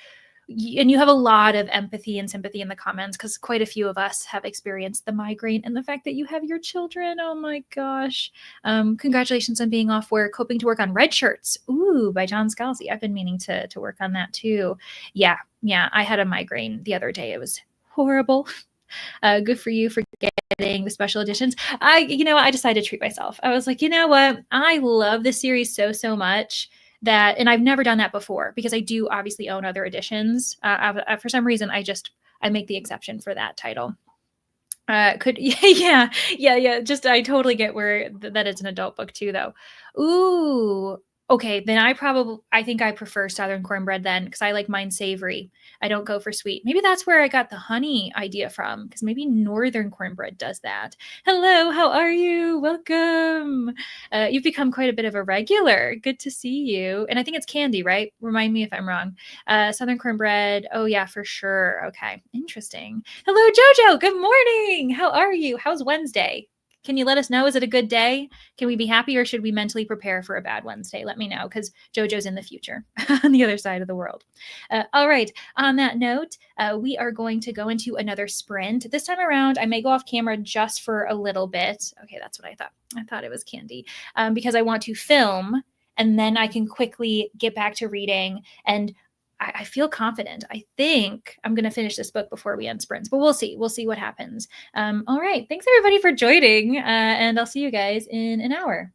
and you have a lot of empathy and sympathy in the comments because quite a few of us have experienced the migraine and the fact that you have your children. Oh my gosh. Congratulations on being off work, hoping to work on Red Shirts. Ooh, by John Scalzi. I've been meaning to work on that too. Yeah, yeah. I had a migraine the other day. It was horrible. Good for you for getting the special editions. I decided to treat myself. I was like, you know what? I love this series so much that, and I've never done that before because I do obviously own other editions. For some reason, I make the exception for that title. Yeah. Just I totally get where that it's an adult book too, though. Ooh, okay. Then I think I prefer Southern cornbread then because I like mine savory. I don't go for sweet. Maybe that's where I got the honey idea from because maybe Northern cornbread does that. Hello, how are you? Welcome. You've become quite a bit of a regular. Good to see you. And I think it's Candy, right? Remind me if I'm wrong. Southern cornbread. Oh yeah, for sure. Okay, interesting. Hello, Jojo. Good morning. How are you? How's Wednesday? Can you let us know? Is it a good day? Can we be happy or should we mentally prepare for a bad Wednesday? Let me know because JoJo's in the future on the other side of the world. All right. On that note, we are going to go into another sprint. This time around, I may go off camera just for a little bit. Okay, that's what I thought. I thought it was Candy because I want to film and then I can quickly get back to reading. And I feel confident. I think I'm going to finish this book before we end sprints, but we'll see. We'll see what happens. All right. Thanks everybody for joining, and I'll see you guys in an hour.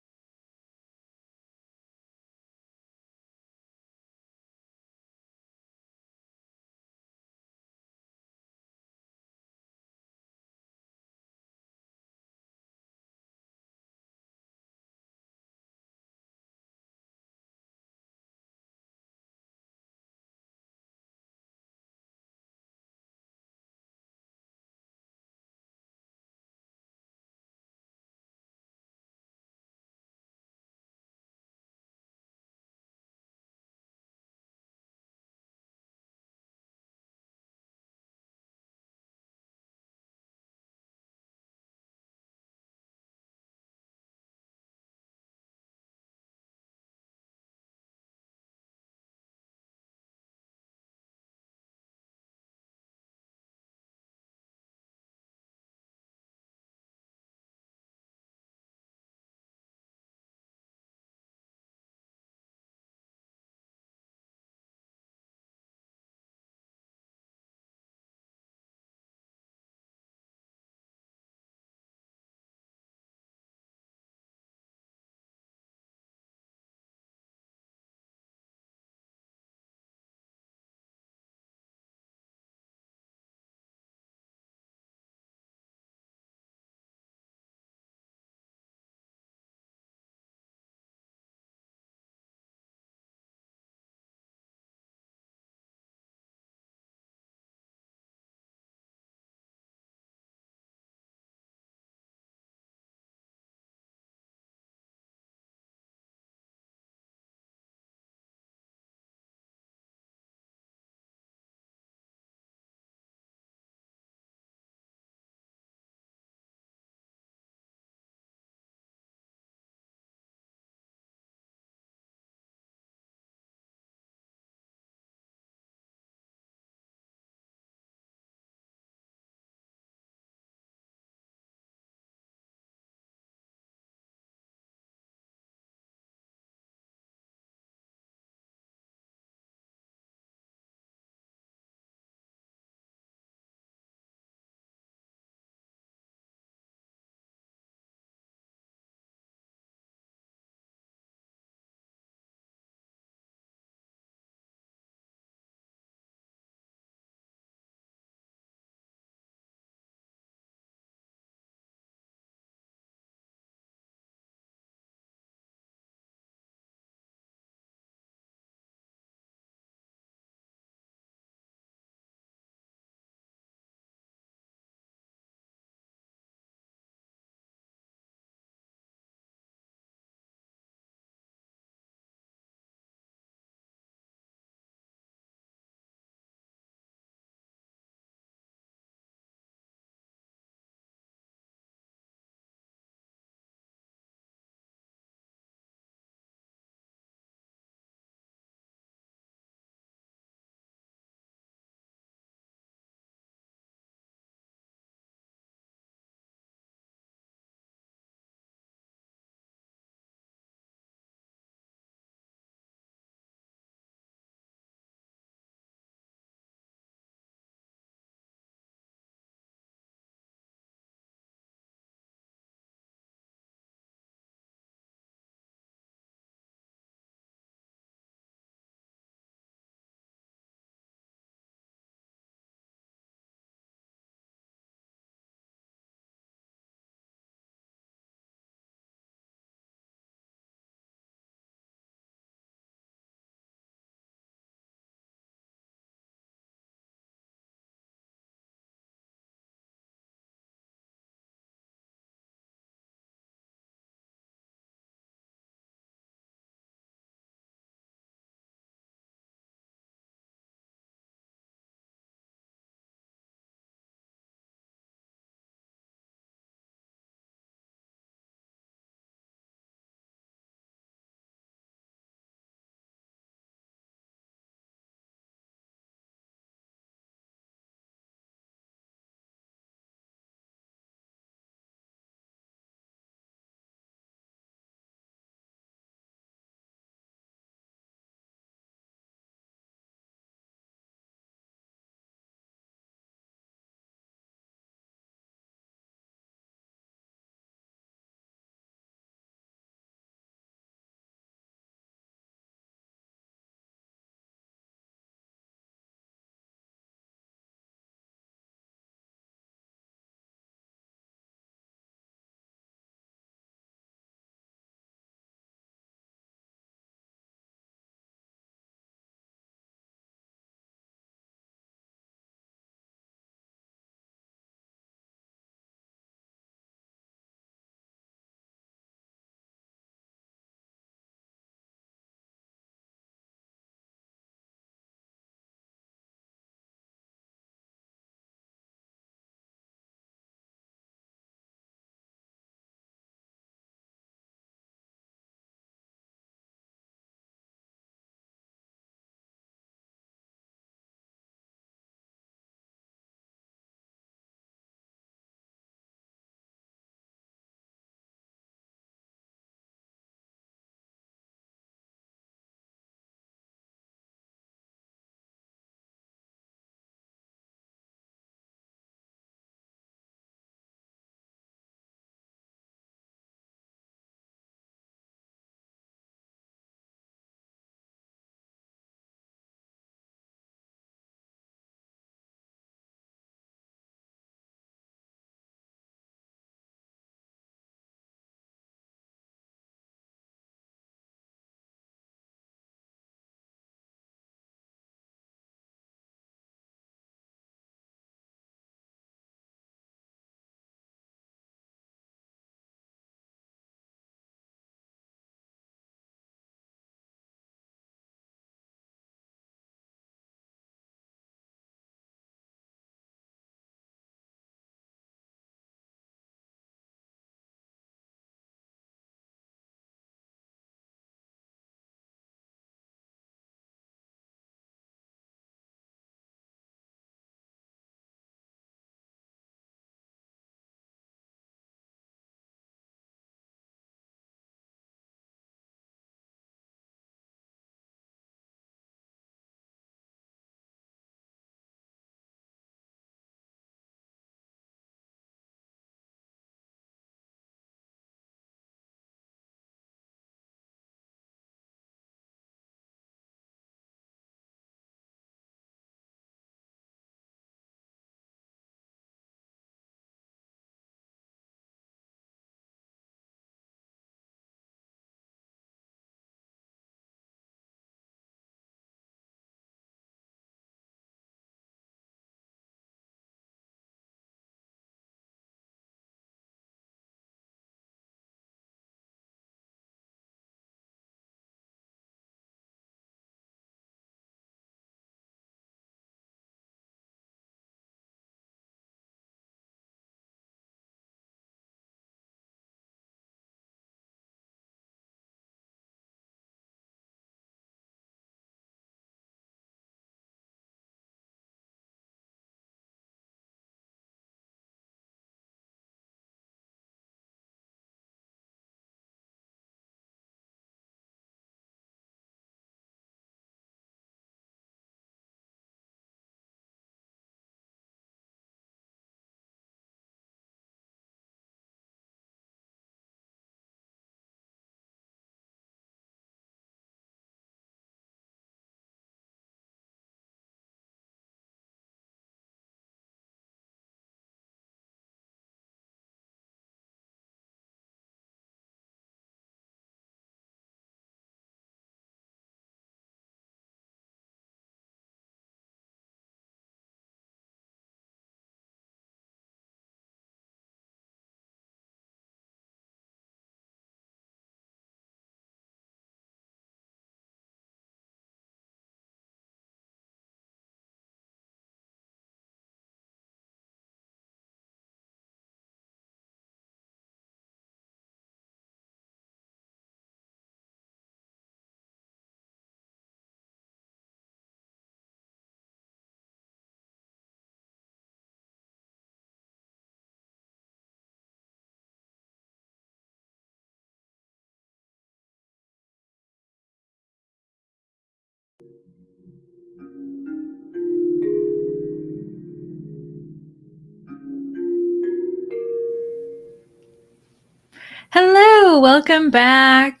Hello, welcome back.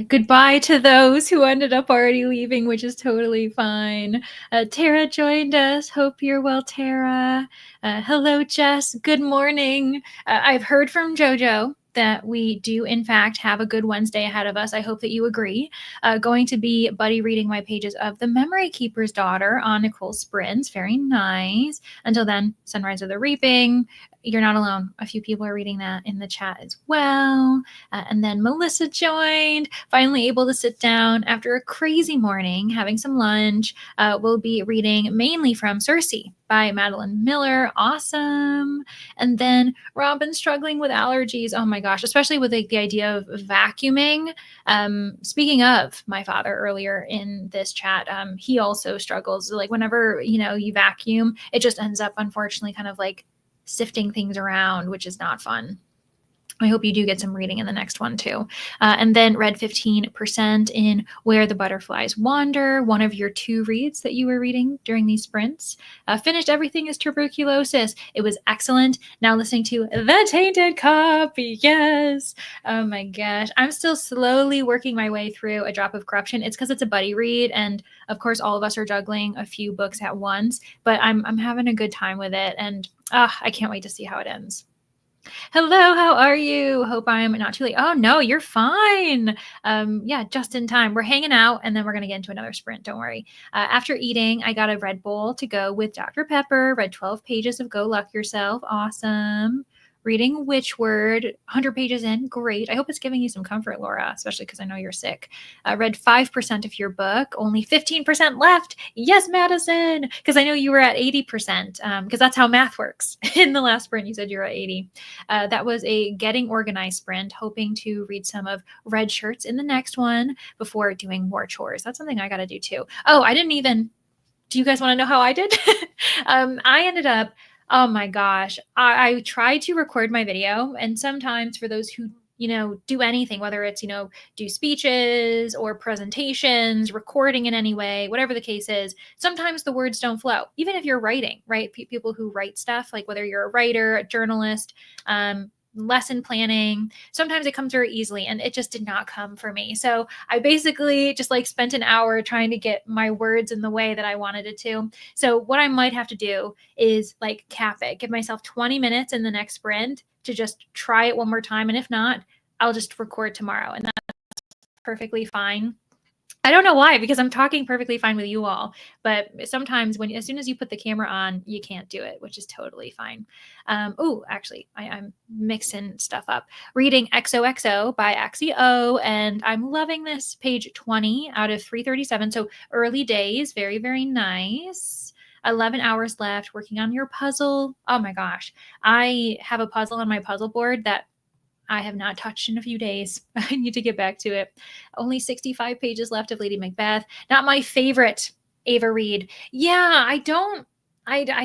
Goodbye to those who ended up already leaving, which is totally fine. Tara joined us. Hope you're well, Tara. Hello, Jess. Good morning. I've heard from JoJo that we do, in fact, have a good Wednesday ahead of us. I hope that you agree. Going to be buddy reading my pages of The Memory Keeper's Daughter on Nicole Sprins. Very nice. Until then, Sunrise of the Reaping. You're not alone. A few people are reading that in the chat as well. And then Melissa joined, finally able to sit down after a crazy morning, having some lunch. We'll be reading mainly from Circe by Madeline Miller. Awesome. And then Robin struggling with allergies. Oh my gosh, especially with like the idea of vacuuming. Speaking of my father earlier in this chat, he also struggles. Like whenever, you vacuum, it just ends up unfortunately kind of like sifting things around, which is not fun. I hope you do get some reading in the next one too. And then read 15% in Where the Butterflies Wander, one of your 2 reads that you were reading during these sprints. Finished Everything is Tuberculosis. It was excellent. Now listening to The Tainted Copy. Yes. Oh my gosh. I'm still slowly working my way through A Drop of Corruption. It's because it's a buddy read. And of course, all of us are juggling a few books at once, but I'm having a good time with it. And I can't wait to see how it ends. Hello, how are you? Hope I'm not too late. Oh, no, you're fine. Yeah, just in time. We're hanging out and then we're going to get into another sprint. Don't worry. After eating, I got a Red Bull to go with Dr. Pepper, read 12 pages of Go Luck Yourself. Awesome. Reading Witchword, 100 pages in. Great. I hope it's giving you some comfort, Laura, especially because I know you're sick. Read 5% of your book, only 15% left. Yes, Madison, because I know you were at 80%, because that's how math works. In the last sprint, you said you were at 80. That was a getting organized sprint, hoping to read some of Red Shirts in the next one before doing more chores. That's something I got to do too. Oh, I didn't even. Do you guys want to know how I did? I ended up, oh my gosh, I tried to record my video. And sometimes for those who, do anything, whether it's, do speeches or presentations, recording in any way, whatever the case is, sometimes the words don't flow, even if you're writing, right? People who write stuff, like whether you're a writer, a journalist, lesson planning, sometimes it comes very easily, and it just did not come for me. So I basically just like spent an hour trying to get my words in the way that I wanted it to. So what I might have to do is like cap it, give myself 20 minutes in the next sprint to just try it one more time. And if not, I'll just record tomorrow, and that's perfectly fine. I don't know why, because I'm talking perfectly fine with you all, but sometimes as soon as you put the camera on, you can't do it, which is totally fine. Actually, I'm mixing stuff up. Reading XOXO by Axie O, and I'm loving this. Page 20 out of 337. So early days, very, very nice. 11 hours left working on your puzzle. Oh my gosh. I have a puzzle on my puzzle board that I have not touched in a few days. I need to get back to it. Only 65 pages left of Lady Macbeth. Not my favorite Ava Reid. Yeah, I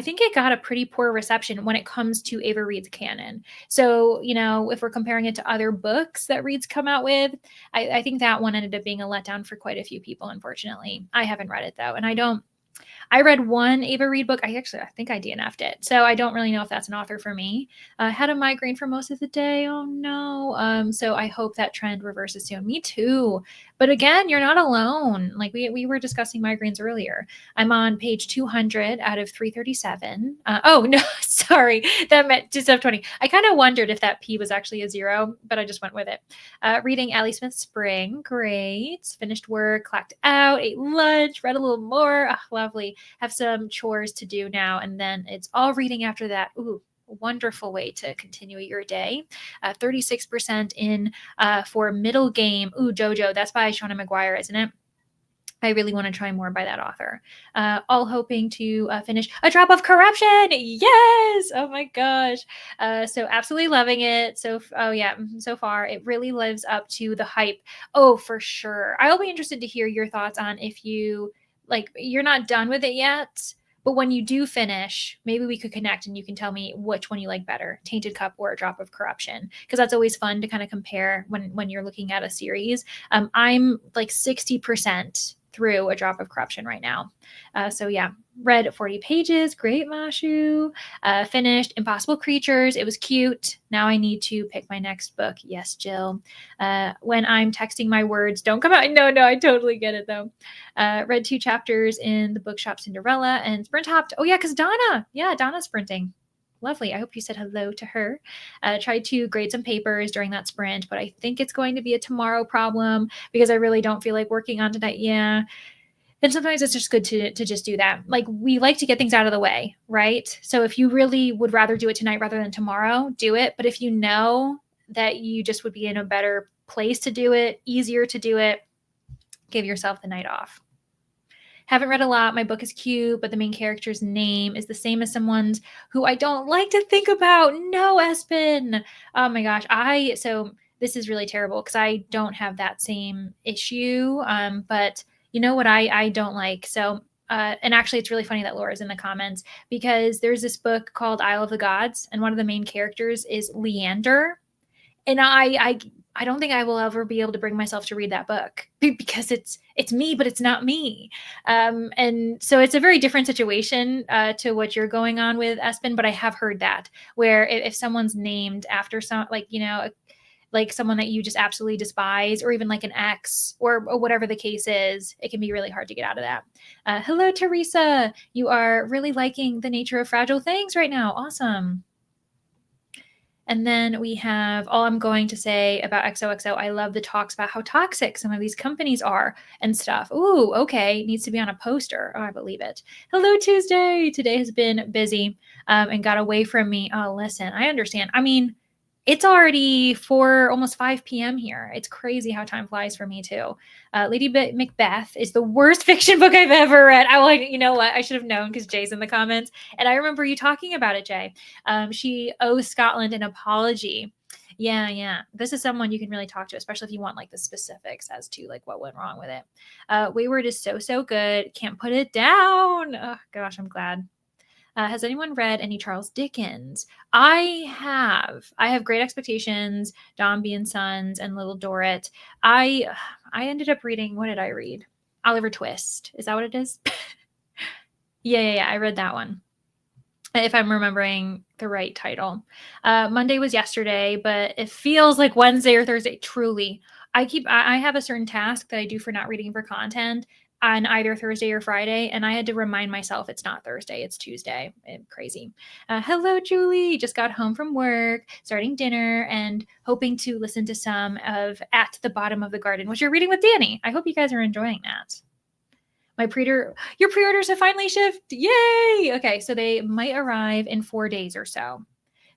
think it got a pretty poor reception when it comes to Ava Reid's canon. So, if we're comparing it to other books that Reid's come out with, I think that one ended up being a letdown for quite a few people, unfortunately. I haven't read it though, and I read one Ava Reid book. I think I DNF'd it. So I don't really know if that's an author for me. Had a migraine for most of the day. Oh no. So I hope that trend reverses soon. Me too. But again, you're not alone. Like we were discussing migraines earlier. I'm on page 200 out of 337. Oh no, sorry. That meant just 20. I kind of wondered if that P was actually a 0, but I just went with it. Reading Allie Smith Spring. Great. Finished work, clocked out, ate lunch, read a little more. Lovely. Have some chores to do now, and then it's all reading after that. Ooh, wonderful way to continue your day. 36% in for Middle Game. Ooh, JoJo. That's by Shauna McGuire, isn't it? I really want to try more by that author. All hoping to finish A Drop of Corruption. Yes. Oh my gosh. So absolutely loving it. So far it really lives up to the hype. Oh, for sure. I'll be interested to hear your thoughts on if you're not done with it yet, but when you do finish, maybe we could connect and you can tell me which one you like better, Tainted Cup or A Drop of Corruption, because that's always fun to kind of compare when you're looking at a series. I'm like 60% through a drop of corruption right now. So yeah, read 40 pages. Great, Mashu. Finished Impossible Creatures. It was cute. Now I need to pick my next book. Yes, Jill. When I'm texting, my words don't come out. No, I totally get it though. Read 2 chapters in the bookshop Cinderella and sprint hopped. Oh yeah, because Donna. Yeah, Donna's sprinting. Lovely. I hope you said hello to her. Tried to grade some papers during that sprint, but I think it's going to be a tomorrow problem because I really don't feel like working on tonight. Yeah. And sometimes it's just good to just do that. Like, we like to get things out of the way, right? So if you really would rather do it tonight rather than tomorrow, do it. But if you know that you just would be in a better place to do it, easier to do it, give yourself the night off. Haven't read a lot. My book is cute, but the main character's name is the same as someone's who I don't like to think about. No, Espen. Oh my gosh. So this is really terrible because I don't have that same issue. But you know what I don't like? So, and actually it's really funny that Laura's in the comments because there's this book called Isle of the Gods, and one of the main characters is Leander. And I don't think I will ever be able to bring myself to read that book because it's me, but it's not me. And so it's a very different situation to what you're going on with, Espen. But I have heard that where if someone's named after some, like, like someone that you just absolutely despise, or even like an ex or whatever the case is, it can be really hard to get out of that. Hello, Teresa. You are really liking The Nature of Fragile Things right now. Awesome. And then we have All I'm Going to Say About XOXO. I love the talks about how toxic some of these companies are and stuff. Ooh, okay. Needs to be on a poster. Oh, I believe it. Hello, Tuesday. Today has been busy and got away from me. Oh, listen, I understand. I mean, it's already almost 5 p.m. here. It's crazy how time flies for me too. Lady Macbeth is the worst fiction book I've ever read. You know what? I should have known because Jay's in the comments. And I remember you talking about it, Jay. She owes Scotland an apology. Yeah. This is someone you can really talk to, especially if you want like the specifics as to like what went wrong with it. Wayward is so good. Can't put it down. Oh gosh, I'm glad. Has anyone read any Charles Dickens? I have. I have Great Expectations, Dombey and Sons, and Little Dorrit. I ended up reading, what did I read? Oliver Twist. Is that what it is? Yeah. I read that one, if I'm remembering the right title. Monday was yesterday, but it feels like Wednesday or Thursday. Truly. I have a certain task that I do for not reading for content on either Thursday or Friday, and I had to remind myself it's not Thursday, it's Tuesday. Crazy. Hello, Julie. Just got home from work, starting dinner, and hoping to listen to some of At the Bottom of the Garden, which you're reading with Danny. I hope you guys are enjoying that. Your pre-orders have finally shipped. Yay! Okay, so they might arrive in 4 days or so.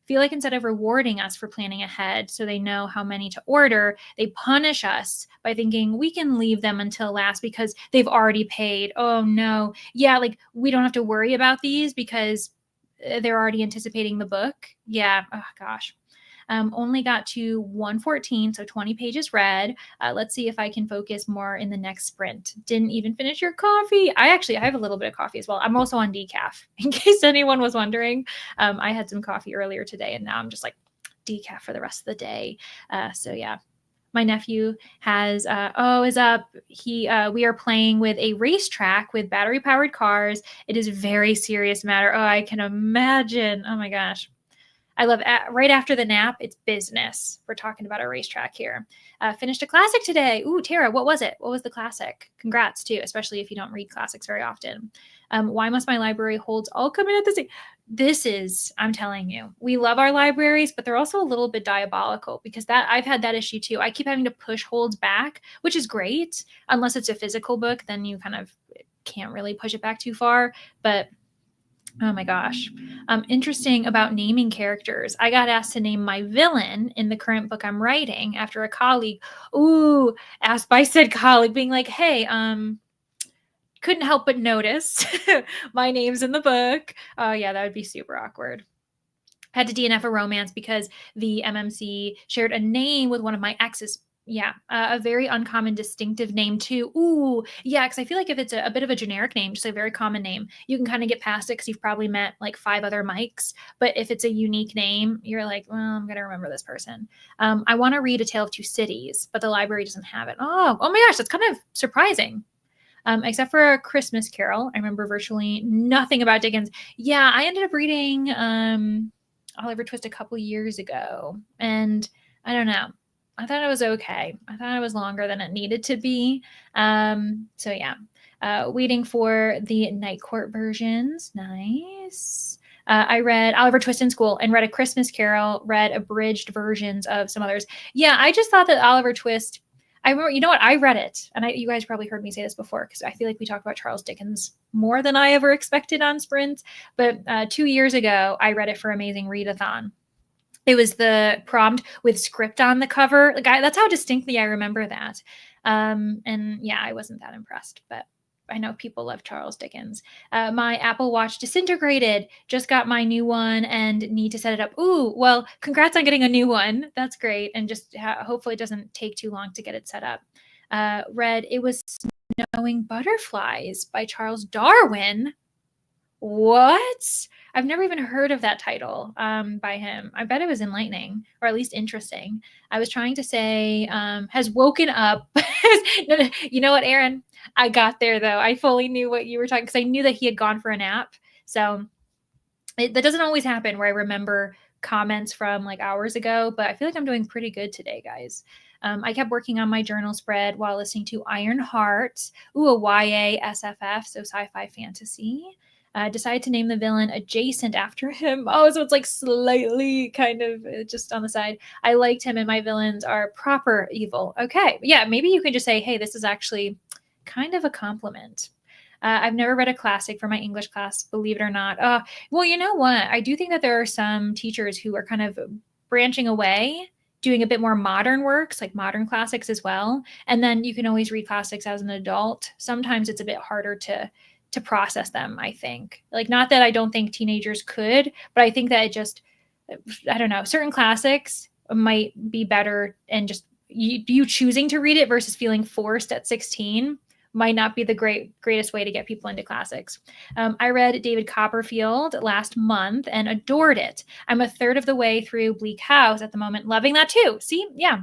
Feel like instead of rewarding us for planning ahead so they know how many to order, they punish us by thinking we can leave them until last because they've already paid. Oh no. Yeah, like we don't have to worry about these because they're already anticipating the book. Yeah. Oh gosh. Only got to 114, so 20 pages read. Let's see if I can focus more in the next sprint. Didn't even finish your coffee. I have a little bit of coffee as well. I'm also on decaf, in case anyone was wondering. I had some coffee earlier today, and now I'm just like decaf for the rest of the day. So yeah. My nephew is up. We are playing with a racetrack with battery powered cars. It is a very serious matter. Oh, I can imagine. Oh my gosh. I love right after the nap, it's business. We're talking about a racetrack here. Finished a classic today. Ooh, Tara, what was it? What was the classic? Congrats too, especially if you don't read classics very often. Why must my library holds all come in at the same? This is, I'm telling you, we love our libraries, but they're also a little bit diabolical because I've had that issue too. I keep having to push holds back, which is great. Unless it's a physical book, then you kind of can't really push it back too far. But oh my gosh. Interesting about naming characters. I got asked to name my villain in the current book I'm writing after a colleague, asked by said colleague being like, hey, couldn't help but notice my name's in the book. Yeah, that would be super awkward. Had to DNF a romance because the MMC shared a name with one of my exes. Yeah, a very uncommon, distinctive name too. Ooh, yeah, because I feel like if it's a bit of a generic name, just a very common name, you can kind of get past it because you've probably met like 5 other Mikes. But if it's a unique name, you're like, well, I'm going to remember this person. I want to read A Tale of Two Cities, but the library doesn't have it. Oh my gosh, that's kind of surprising. except for A Christmas Carol. I remember virtually nothing about Dickens. Yeah, I ended up reading Oliver Twist a couple years ago, and I don't know. I thought it was okay. I thought it was longer than it needed to be. So yeah, waiting for the Night Court versions. Nice. I read Oliver Twist in school and read A Christmas Carol, read abridged versions of some others. Yeah, I just thought that Oliver Twist, I remember, you know what? I read it, and you guys probably heard me say this before because I feel like we talk about Charles Dickens more than I ever expected on Sprints. But 2 years ago, I read it for Amazing Readathon. It was the prompt with script on the cover. Like that's how distinctly I remember that. And yeah, I wasn't that impressed, but I know people love Charles Dickens. My Apple Watch disintegrated. Just got my new one and need to set it up. Ooh, well, congrats on getting a new one. That's great. And just hopefully it doesn't take too long to get it set up. Read It Was Snowing Butterflies by Charles Darwin. What? I've never even heard of that title by him. I bet it was enlightening or at least interesting. I was trying to say has woken up. No, you know what, Aaron? I got there though. I fully knew what you were talking because I knew that he had gone for a nap. So that doesn't always happen where I remember comments from like hours ago, but I feel like I'm doing pretty good today, guys. I kept working on my journal spread while listening to Iron Heart, a YA SFF, so sci-fi fantasy. Decided to name the villain adjacent after him. Oh, so it's like slightly kind of just on the side. I liked him and my villains are proper evil. Okay. Yeah, maybe you can just say, hey, this is actually kind of a compliment. I've never read a classic for my English class, believe it or not. Well, you know what? I do think that there are some teachers who are kind of branching away, doing a bit more modern works, like modern classics as well. And then you can always read classics as an adult. Sometimes it's a bit harder to process them, I think. Like, not that I don't think teenagers could, but I think that it just, I don't know, certain classics might be better, and just you choosing to read it versus feeling forced at 16 might not be the greatest way to get people into classics. I read David Copperfield last month and adored it. I'm a third of the way through Bleak House at the moment, loving that too. See, yeah.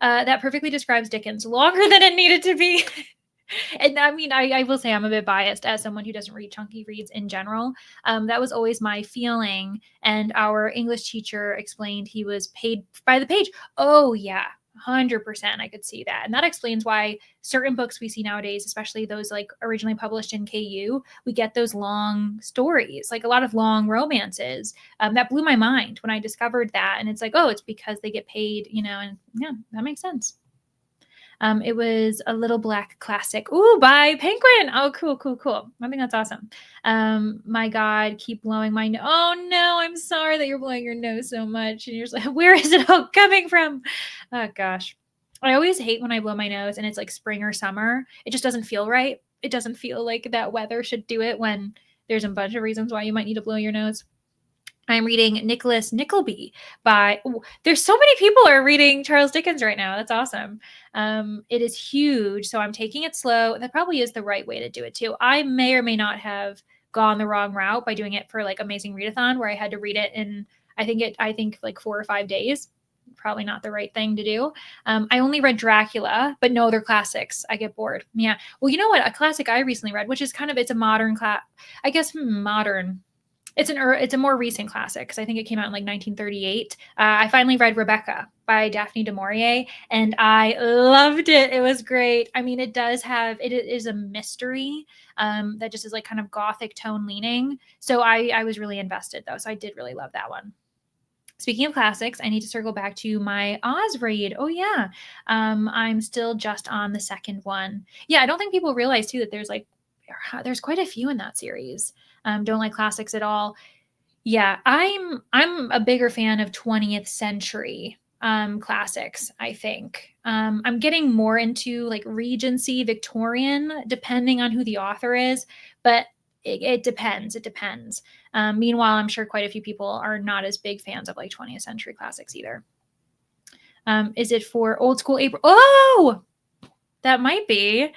That perfectly describes Dickens. Longer than it needed to be. And I mean, I will say I'm a bit biased as someone who doesn't read chunky reads in general. That was always my feeling. And our English teacher explained he was paid by the page. Oh, yeah. 100%. I could see that. And that explains why certain books we see nowadays, especially those like originally published in KU, we get those long stories, like a lot of long romances. That blew my mind when I discovered that. And it's like, oh, it's because they get paid, and yeah, that makes sense. It was A Little Black Classic. Ooh, by Penguin. Oh, cool. I think that's awesome. My God, keep blowing my nose. Oh no, I'm sorry that you're blowing your nose so much. And you're just like, where is it all coming from? Oh gosh. I always hate when I blow my nose and it's like spring or summer. It just doesn't feel right. It doesn't feel like that weather should do it when there's a bunch of reasons why you might need to blow your nose. I'm reading Nicholas Nickleby there's so many people are reading Charles Dickens right now. That's awesome. It is huge. So I'm taking it slow. That probably is the right way to do it too. I may or may not have gone the wrong route by doing it for like Amazing Readathon, where I had to read it in, I think like 4 or 5 days. Probably not the right thing to do. I only read Dracula, but no, they're classics. I get bored. Yeah. Well, you know what? A classic I recently read, which is it's a modern I guess modern. It's a more recent classic because I think it came out in like 1938. I finally read Rebecca by Daphne du Maurier, and I loved it. It was great. I mean, it is a mystery that just is like kind of gothic tone leaning. So I was really invested though. So I did really love that one. Speaking of classics, I need to circle back to my Oz read. Oh yeah, I'm still just on the second one. Yeah, I don't think people realize too that there's quite a few in that series. Don't like classics at all. Yeah, I'm a bigger fan of 20th century classics, I think. I'm getting more into like Regency, Victorian, depending on who the author is, but it depends. It depends. Meanwhile, I'm sure quite a few people are not as big fans of like 20th century classics either. Is it for old school April? Oh, that might be.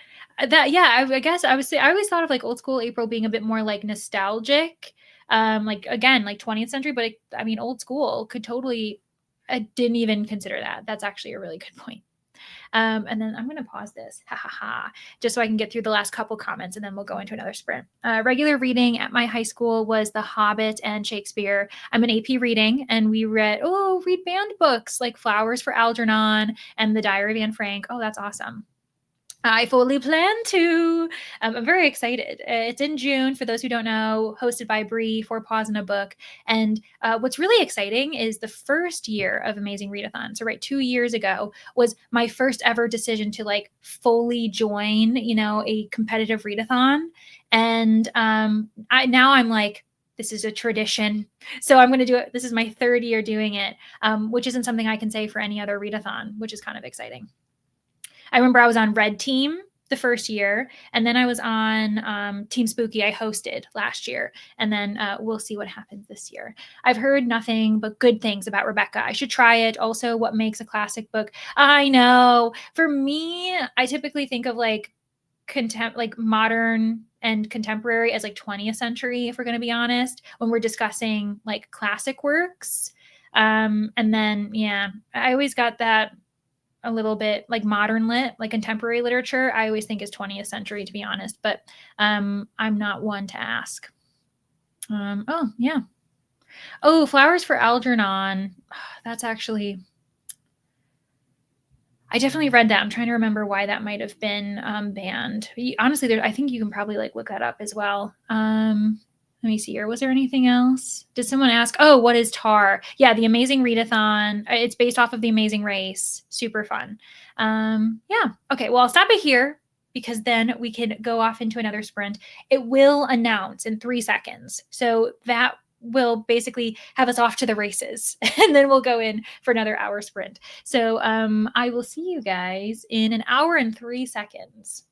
That, yeah, I guess I always thought of like old school April being a bit more like nostalgic, like again like 20th century, but I mean old school could totally. I didn't even consider that. That's actually a really good point. And then I'm going to pause this, ha ha ha, just so I can get through the last couple comments and then we'll go into another sprint. Regular reading at my high school was The Hobbit and Shakespeare. I'm an AP reading and we read banned books like Flowers for Algernon and The Diary of Anne Frank. Oh, that's awesome. I fully plan to. I'm very excited. It's in June, for those who don't know, hosted by Bree, Four Paws in a Book. And what's really exciting is the first year of Amazing Readathon. So, right, 2 years ago was my first ever decision to like fully join, a competitive readathon. And I'm like, this is a tradition. So I'm going to do it. This is my third year doing it, which isn't something I can say for any other readathon, which is kind of exciting. I remember I was on Red Team the first year, and then I was on Team Spooky. I hosted last year, and then we'll see what happens this year. I've heard nothing but good things about Rebecca. I should try it. Also, what makes a classic book? I know. For me, I typically think of like modern and contemporary as like 20th century, if we're going to be honest, when we're discussing like classic works. And then, yeah, I always got that a little bit like modern lit, like contemporary literature, I always think is 20th century, to be honest, but I'm not one to ask. Oh, yeah. Oh, Flowers for Algernon. That's actually, I definitely read that. I'm trying to remember why that might have been banned. Honestly, I think you can probably like look that up as well. Let me see here. Was there anything else? Did someone ask? Oh, what is TAR? Yeah, the Amazing Readathon. It's based off of The Amazing Race. Super fun. Yeah. Okay. Well, I'll stop it here because then we can go off into another sprint. It will announce in 3 seconds. So that will basically have us off to the races and then we'll go in for another hour sprint. So I will see you guys in an hour and 3 seconds.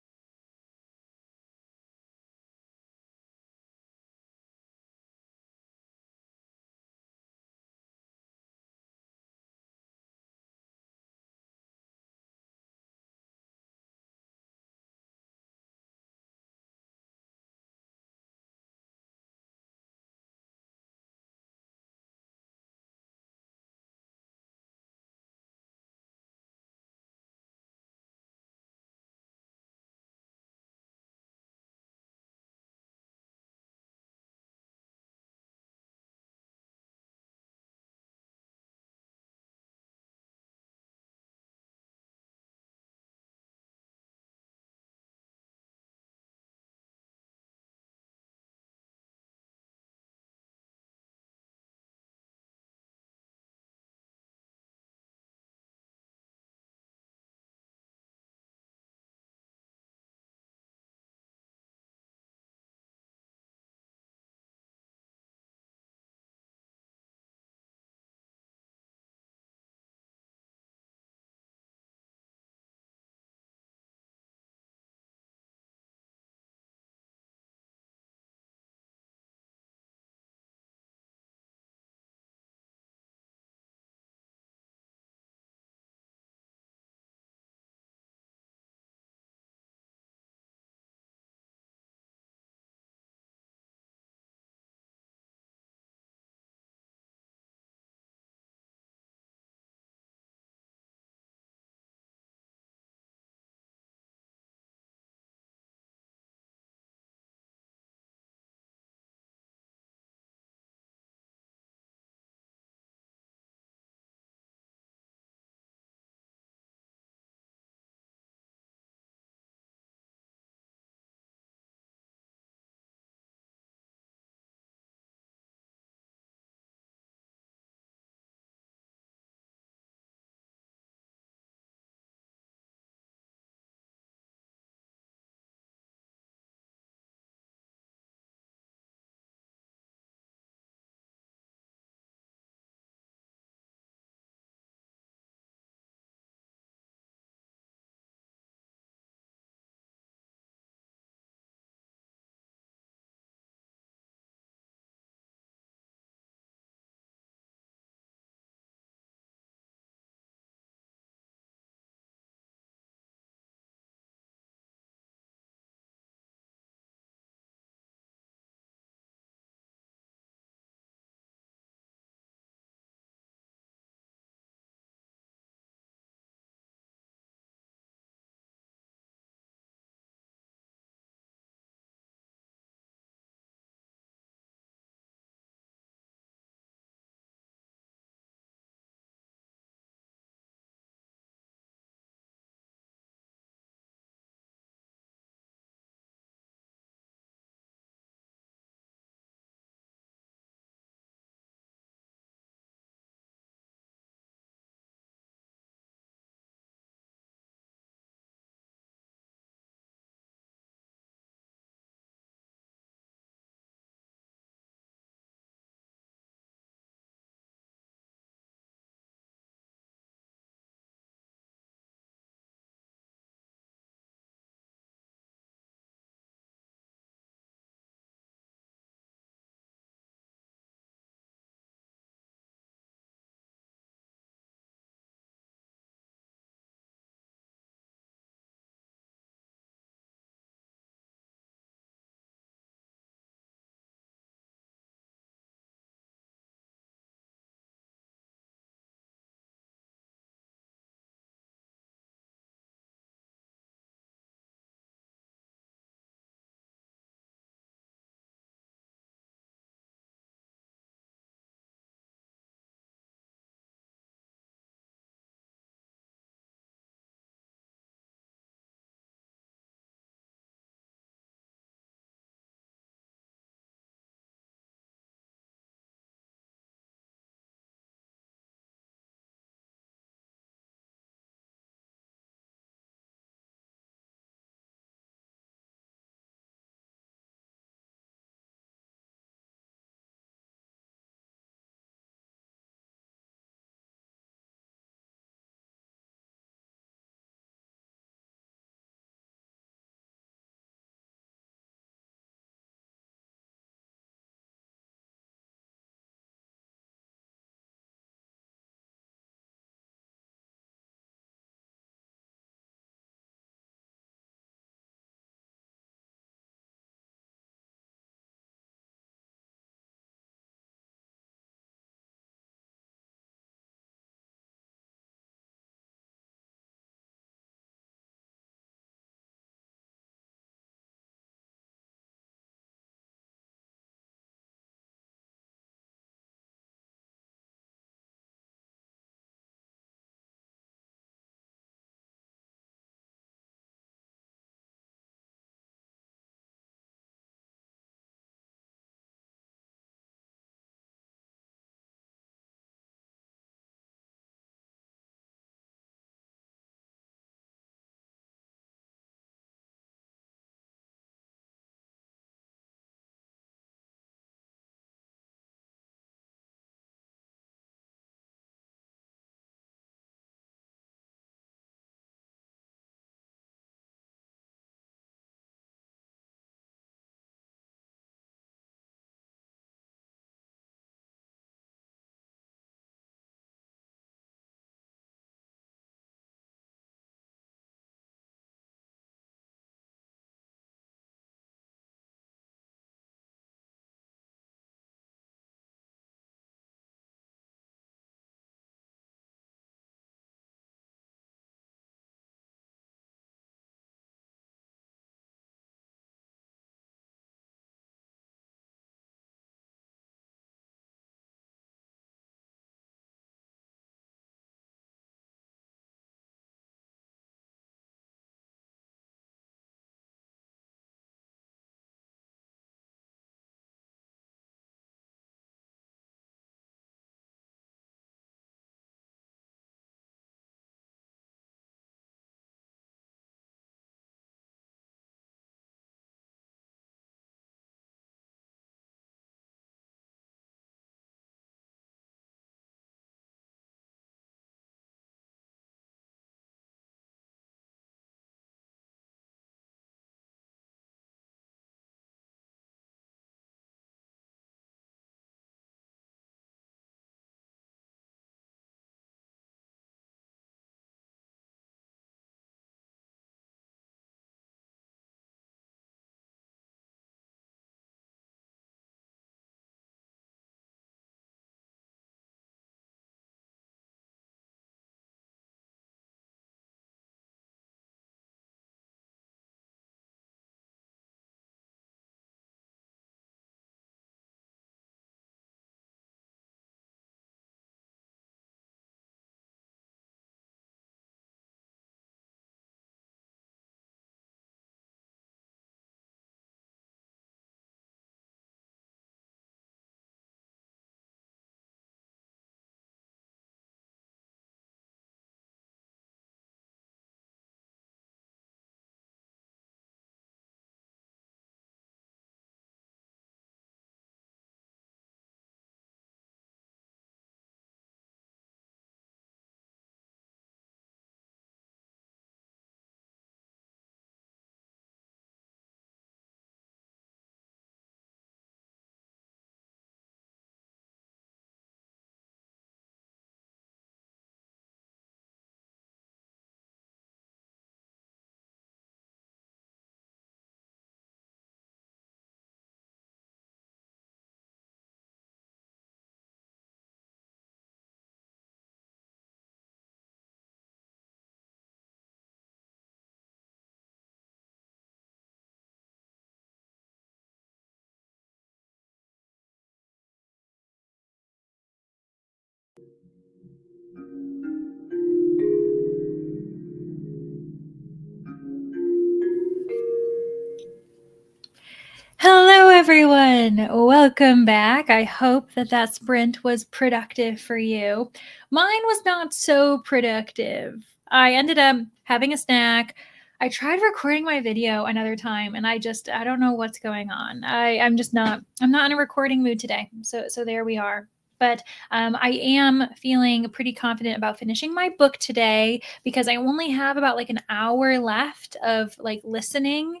Hello, everyone. Welcome back. I hope that sprint was productive for you. Mine was not so productive. I ended up having a snack. I tried recording my video another time, and I don't know what's going on. I'm not in a recording mood today. So there we are. But I am feeling pretty confident about finishing my book today because I only have about like an hour left of like listening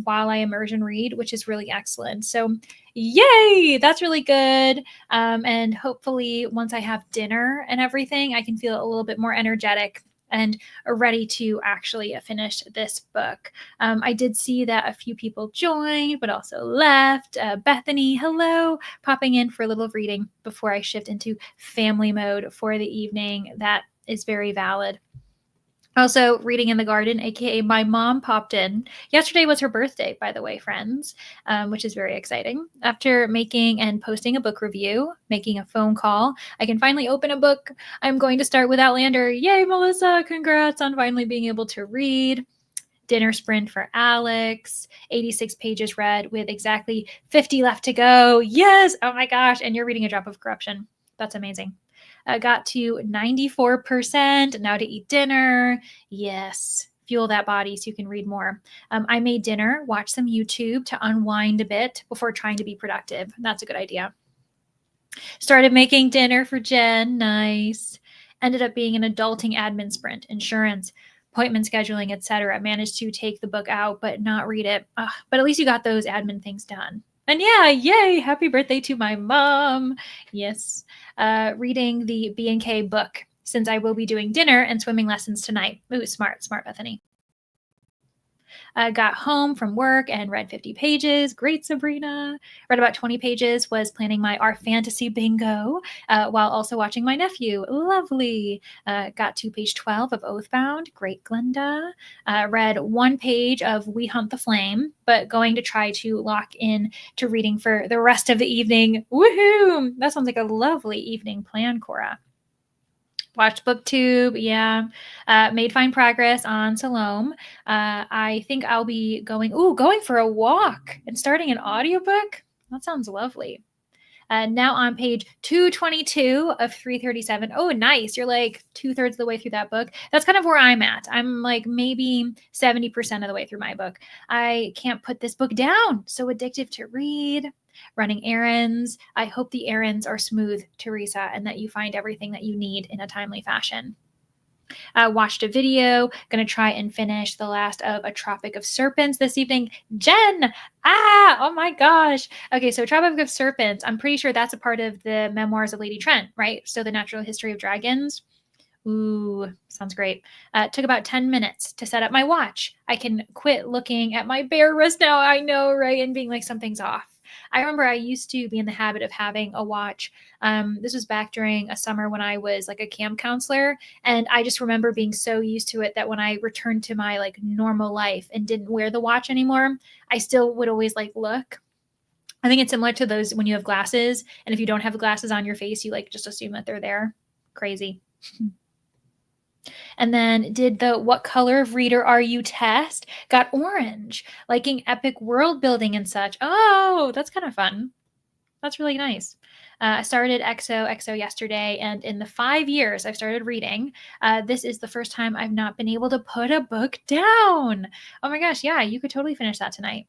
while I immersion read, which is really excellent. So, yay, that's really good. And hopefully, once I have dinner and everything, I can feel a little bit more energetic and ready to actually finish this book. I did see that a few people joined, but also left. Bethany, hello, popping in for a little reading before I shift into family mode for the evening. That is very valid. Also, reading in the garden, aka my mom, popped in. Yesterday was her birthday, by the way, friends, which is very exciting. After making and posting a book review, making a phone call, I can finally open a book. I'm going to start with Outlander. Yay, Melissa! Congrats on finally being able to read. Dinner sprint for Alex, 86 pages read with exactly 50 left to go. Yes! Oh my gosh! And you're reading A Drop of Corruption. That's amazing. Got to 94%. Now to eat dinner. Yes. Fuel that body so you can read more. I made dinner, watched some YouTube to unwind a bit before trying to be productive. That's a good idea. Started making dinner for Jen. Nice. Ended up being an adulting admin sprint, insurance, appointment scheduling, etc. Managed to take the book out, but not read it. But at least you got those admin things done. And yeah, yay! Happy birthday to my mom. Yes. Reading the B&K book since I will be doing dinner and swimming lessons tonight. Ooh, smart, Bethany. Got home from work and read 50 pages. Great, Sabrina. Read about 20 pages, was planning my Our Fantasy bingo while also watching my nephew. Lovely. Got to page 12 of Oathbound. Great, Glenda. Read one page of We Hunt the Flame, but going to try to lock in to reading for the rest of the evening. Woohoo! That sounds like a lovely evening plan, Cora. Watched booktube, yeah. Made fine progress on Salome. I think I'll be going for a walk and starting an audiobook. That sounds lovely. Now on page 222 of 337. Oh, nice. You're like 2/3 of the way through that book. That's kind of where I'm at. I'm like maybe 70% of the way through my book. I can't put this book down. So addictive to read. Running errands. I hope the errands are smooth, Teresa, and that you find everything that you need in a timely fashion. Watched a video, gonna try and finish the last of A Tropic of Serpents this evening. Jen! Oh my gosh. Okay, so Tropic of Serpents, I'm pretty sure that's a part of the Memoirs of Lady Trent, right? So the Natural History of Dragons. Ooh, sounds great. Took about 10 minutes to set up my watch. I can quit looking at my bare wrist now, I know, right? And being like, something's off. I remember I used to be in the habit of having a watch. This was back during a summer when I was like a camp counselor. And I just remember being so used to it that when I returned to my like normal life and didn't wear the watch anymore, I still would always like look. I think it's similar to those when you have glasses. And if you don't have the glasses on your face, you like just assume that they're there. Crazy. And then did the What Color of Reader Are You test. Got orange, liking epic world building and such. Oh, that's kind of fun. That's really nice. I started XOXO yesterday, and in the 5 years I've started reading, this is the first time I've not been able to put a book down. Oh my gosh, yeah, you could totally finish that tonight.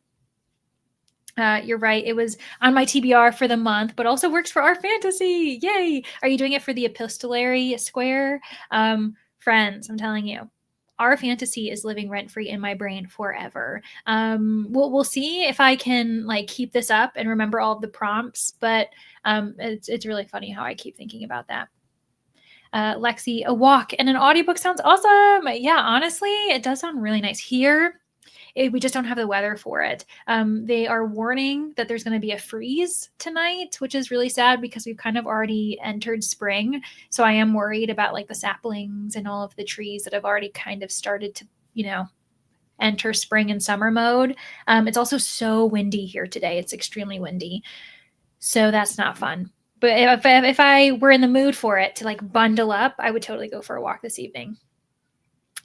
You're right. It was on my TBR for the month, but also works for Our Fantasy. Yay! Are you doing it for the epistolary square? Friends, I'm telling you, Our Fantasy is living rent free in my brain forever. We'll see if I can like keep this up and remember all of the prompts, but it's really funny how I keep thinking about that. Lexi, a walk and an audiobook sounds awesome. Yeah, honestly, it does sound really nice here. We just don't have the weather for it. They are warning that there's going to be a freeze tonight, which is really sad because we've kind of already entered spring. So I am worried about like the saplings and all of the trees that have already kind of started to, enter spring and summer mode. It's also so windy here today. It's extremely windy. So that's not fun. But if I were in the mood for it to like bundle up, I would totally go for a walk this evening.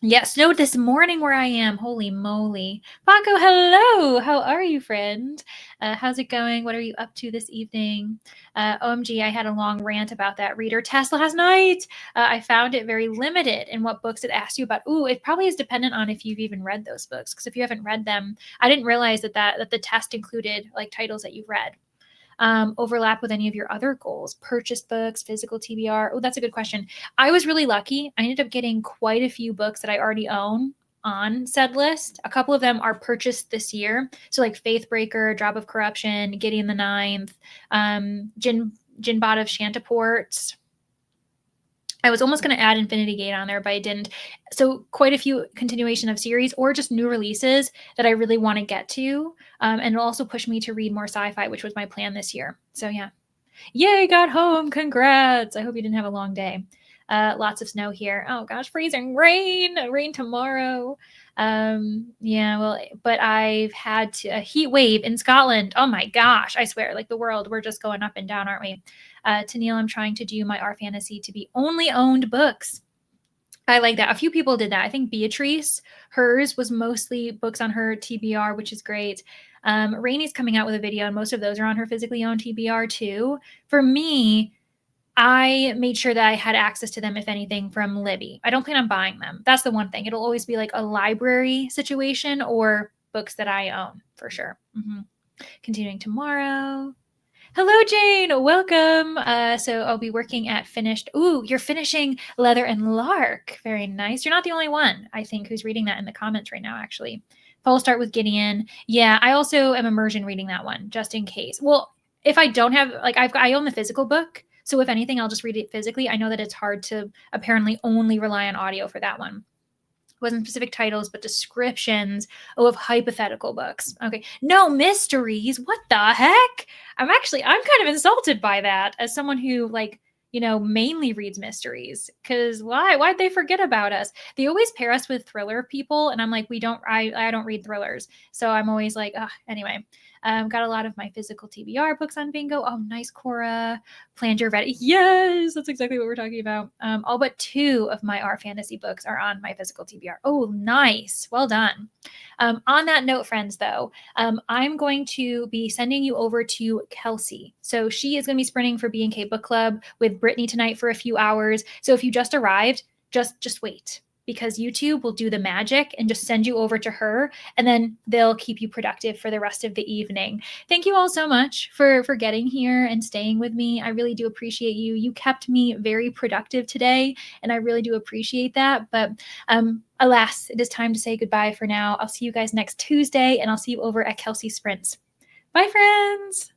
Yeah, snowed this morning where I am. Holy moly. Paco, hello. How are you, friend? How's it going? What are you up to this evening? OMG, I had a long rant about that reader test last night. I found it very limited in what books it asked you about. Ooh, it probably is dependent on if you've even read those books. Because if you haven't read them, I didn't realize that the test included like titles that you've read. Overlap with any of your other goals? Purchased books, physical TBR? Oh, that's a good question. I was really lucky. I ended up getting quite a few books that I already own on said list. A couple of them are purchased this year. So like Faithbreaker, Drop of Corruption, Gideon the Ninth, Jinbad of Shantaport. I was almost going to add Infinity Gate on there, but I didn't. So quite a few continuation of series or just new releases that I really want to get to. And it'll also push me to read more sci-fi, which was my plan this year. So yeah. Yay, got home. Congrats. I hope you didn't have a long day. Lots of snow here. Oh gosh, freezing rain tomorrow. Yeah, well, but I've had a heat wave in Scotland. Oh my gosh, I swear, like the world, we're just going up and down, aren't we? Tennille, I'm trying to do my R fantasy to be only owned books. I like that. A few people did that. I think Beatrice, hers was mostly books on her TBR, which is great. Rainey's coming out with a video, and most of those are on her physically owned TBR too. For me, I made sure that I had access to them, if anything, from Libby. I don't plan on buying them. That's the one thing. It'll always be like a library situation or books that I own for sure. Continuing tomorrow. Hello, Jane. Welcome. So I'll be working at Finished. Ooh, you're finishing Leather and Lark. Very nice. You're not the only one, I think, who's reading that in the comments right now, actually. Fall start with Gideon. Yeah, I also am immersion reading that one, just in case. Well, if I don't have, like, I own the physical book. So if anything, I'll just read it physically. I know that it's hard to apparently only rely on audio for that one. Wasn't specific titles, but descriptions of hypothetical books. Okay. No mysteries. What the heck? I'm kind of insulted by that as someone who, like, mainly reads mysteries. Because why'd they forget about us? They always pair us with thriller people. And I'm like, I don't read thrillers. So I'm always like, anyway. Got a lot of my physical TBR books on bingo. Oh, nice, Cora. Planned your ready. Yes, that's exactly what we're talking about. All but 2 of my R fantasy books are on my physical TBR. Oh, nice. Well done. On that note, friends, though, I'm going to be sending you over to Kelsey. So she is going to be sprinting for B&K Book Club with Brittany tonight for a few hours. So if you just arrived, just wait, because YouTube will do the magic and just send you over to her, and then they'll keep you productive for the rest of the evening. Thank you all so much for getting here and staying with me. I really do appreciate you. You kept me very productive today, and I really do appreciate that. But alas, it is time to say goodbye for now. I'll see you guys next Tuesday, and I'll see you over at Kelsey Sprints. Bye, friends.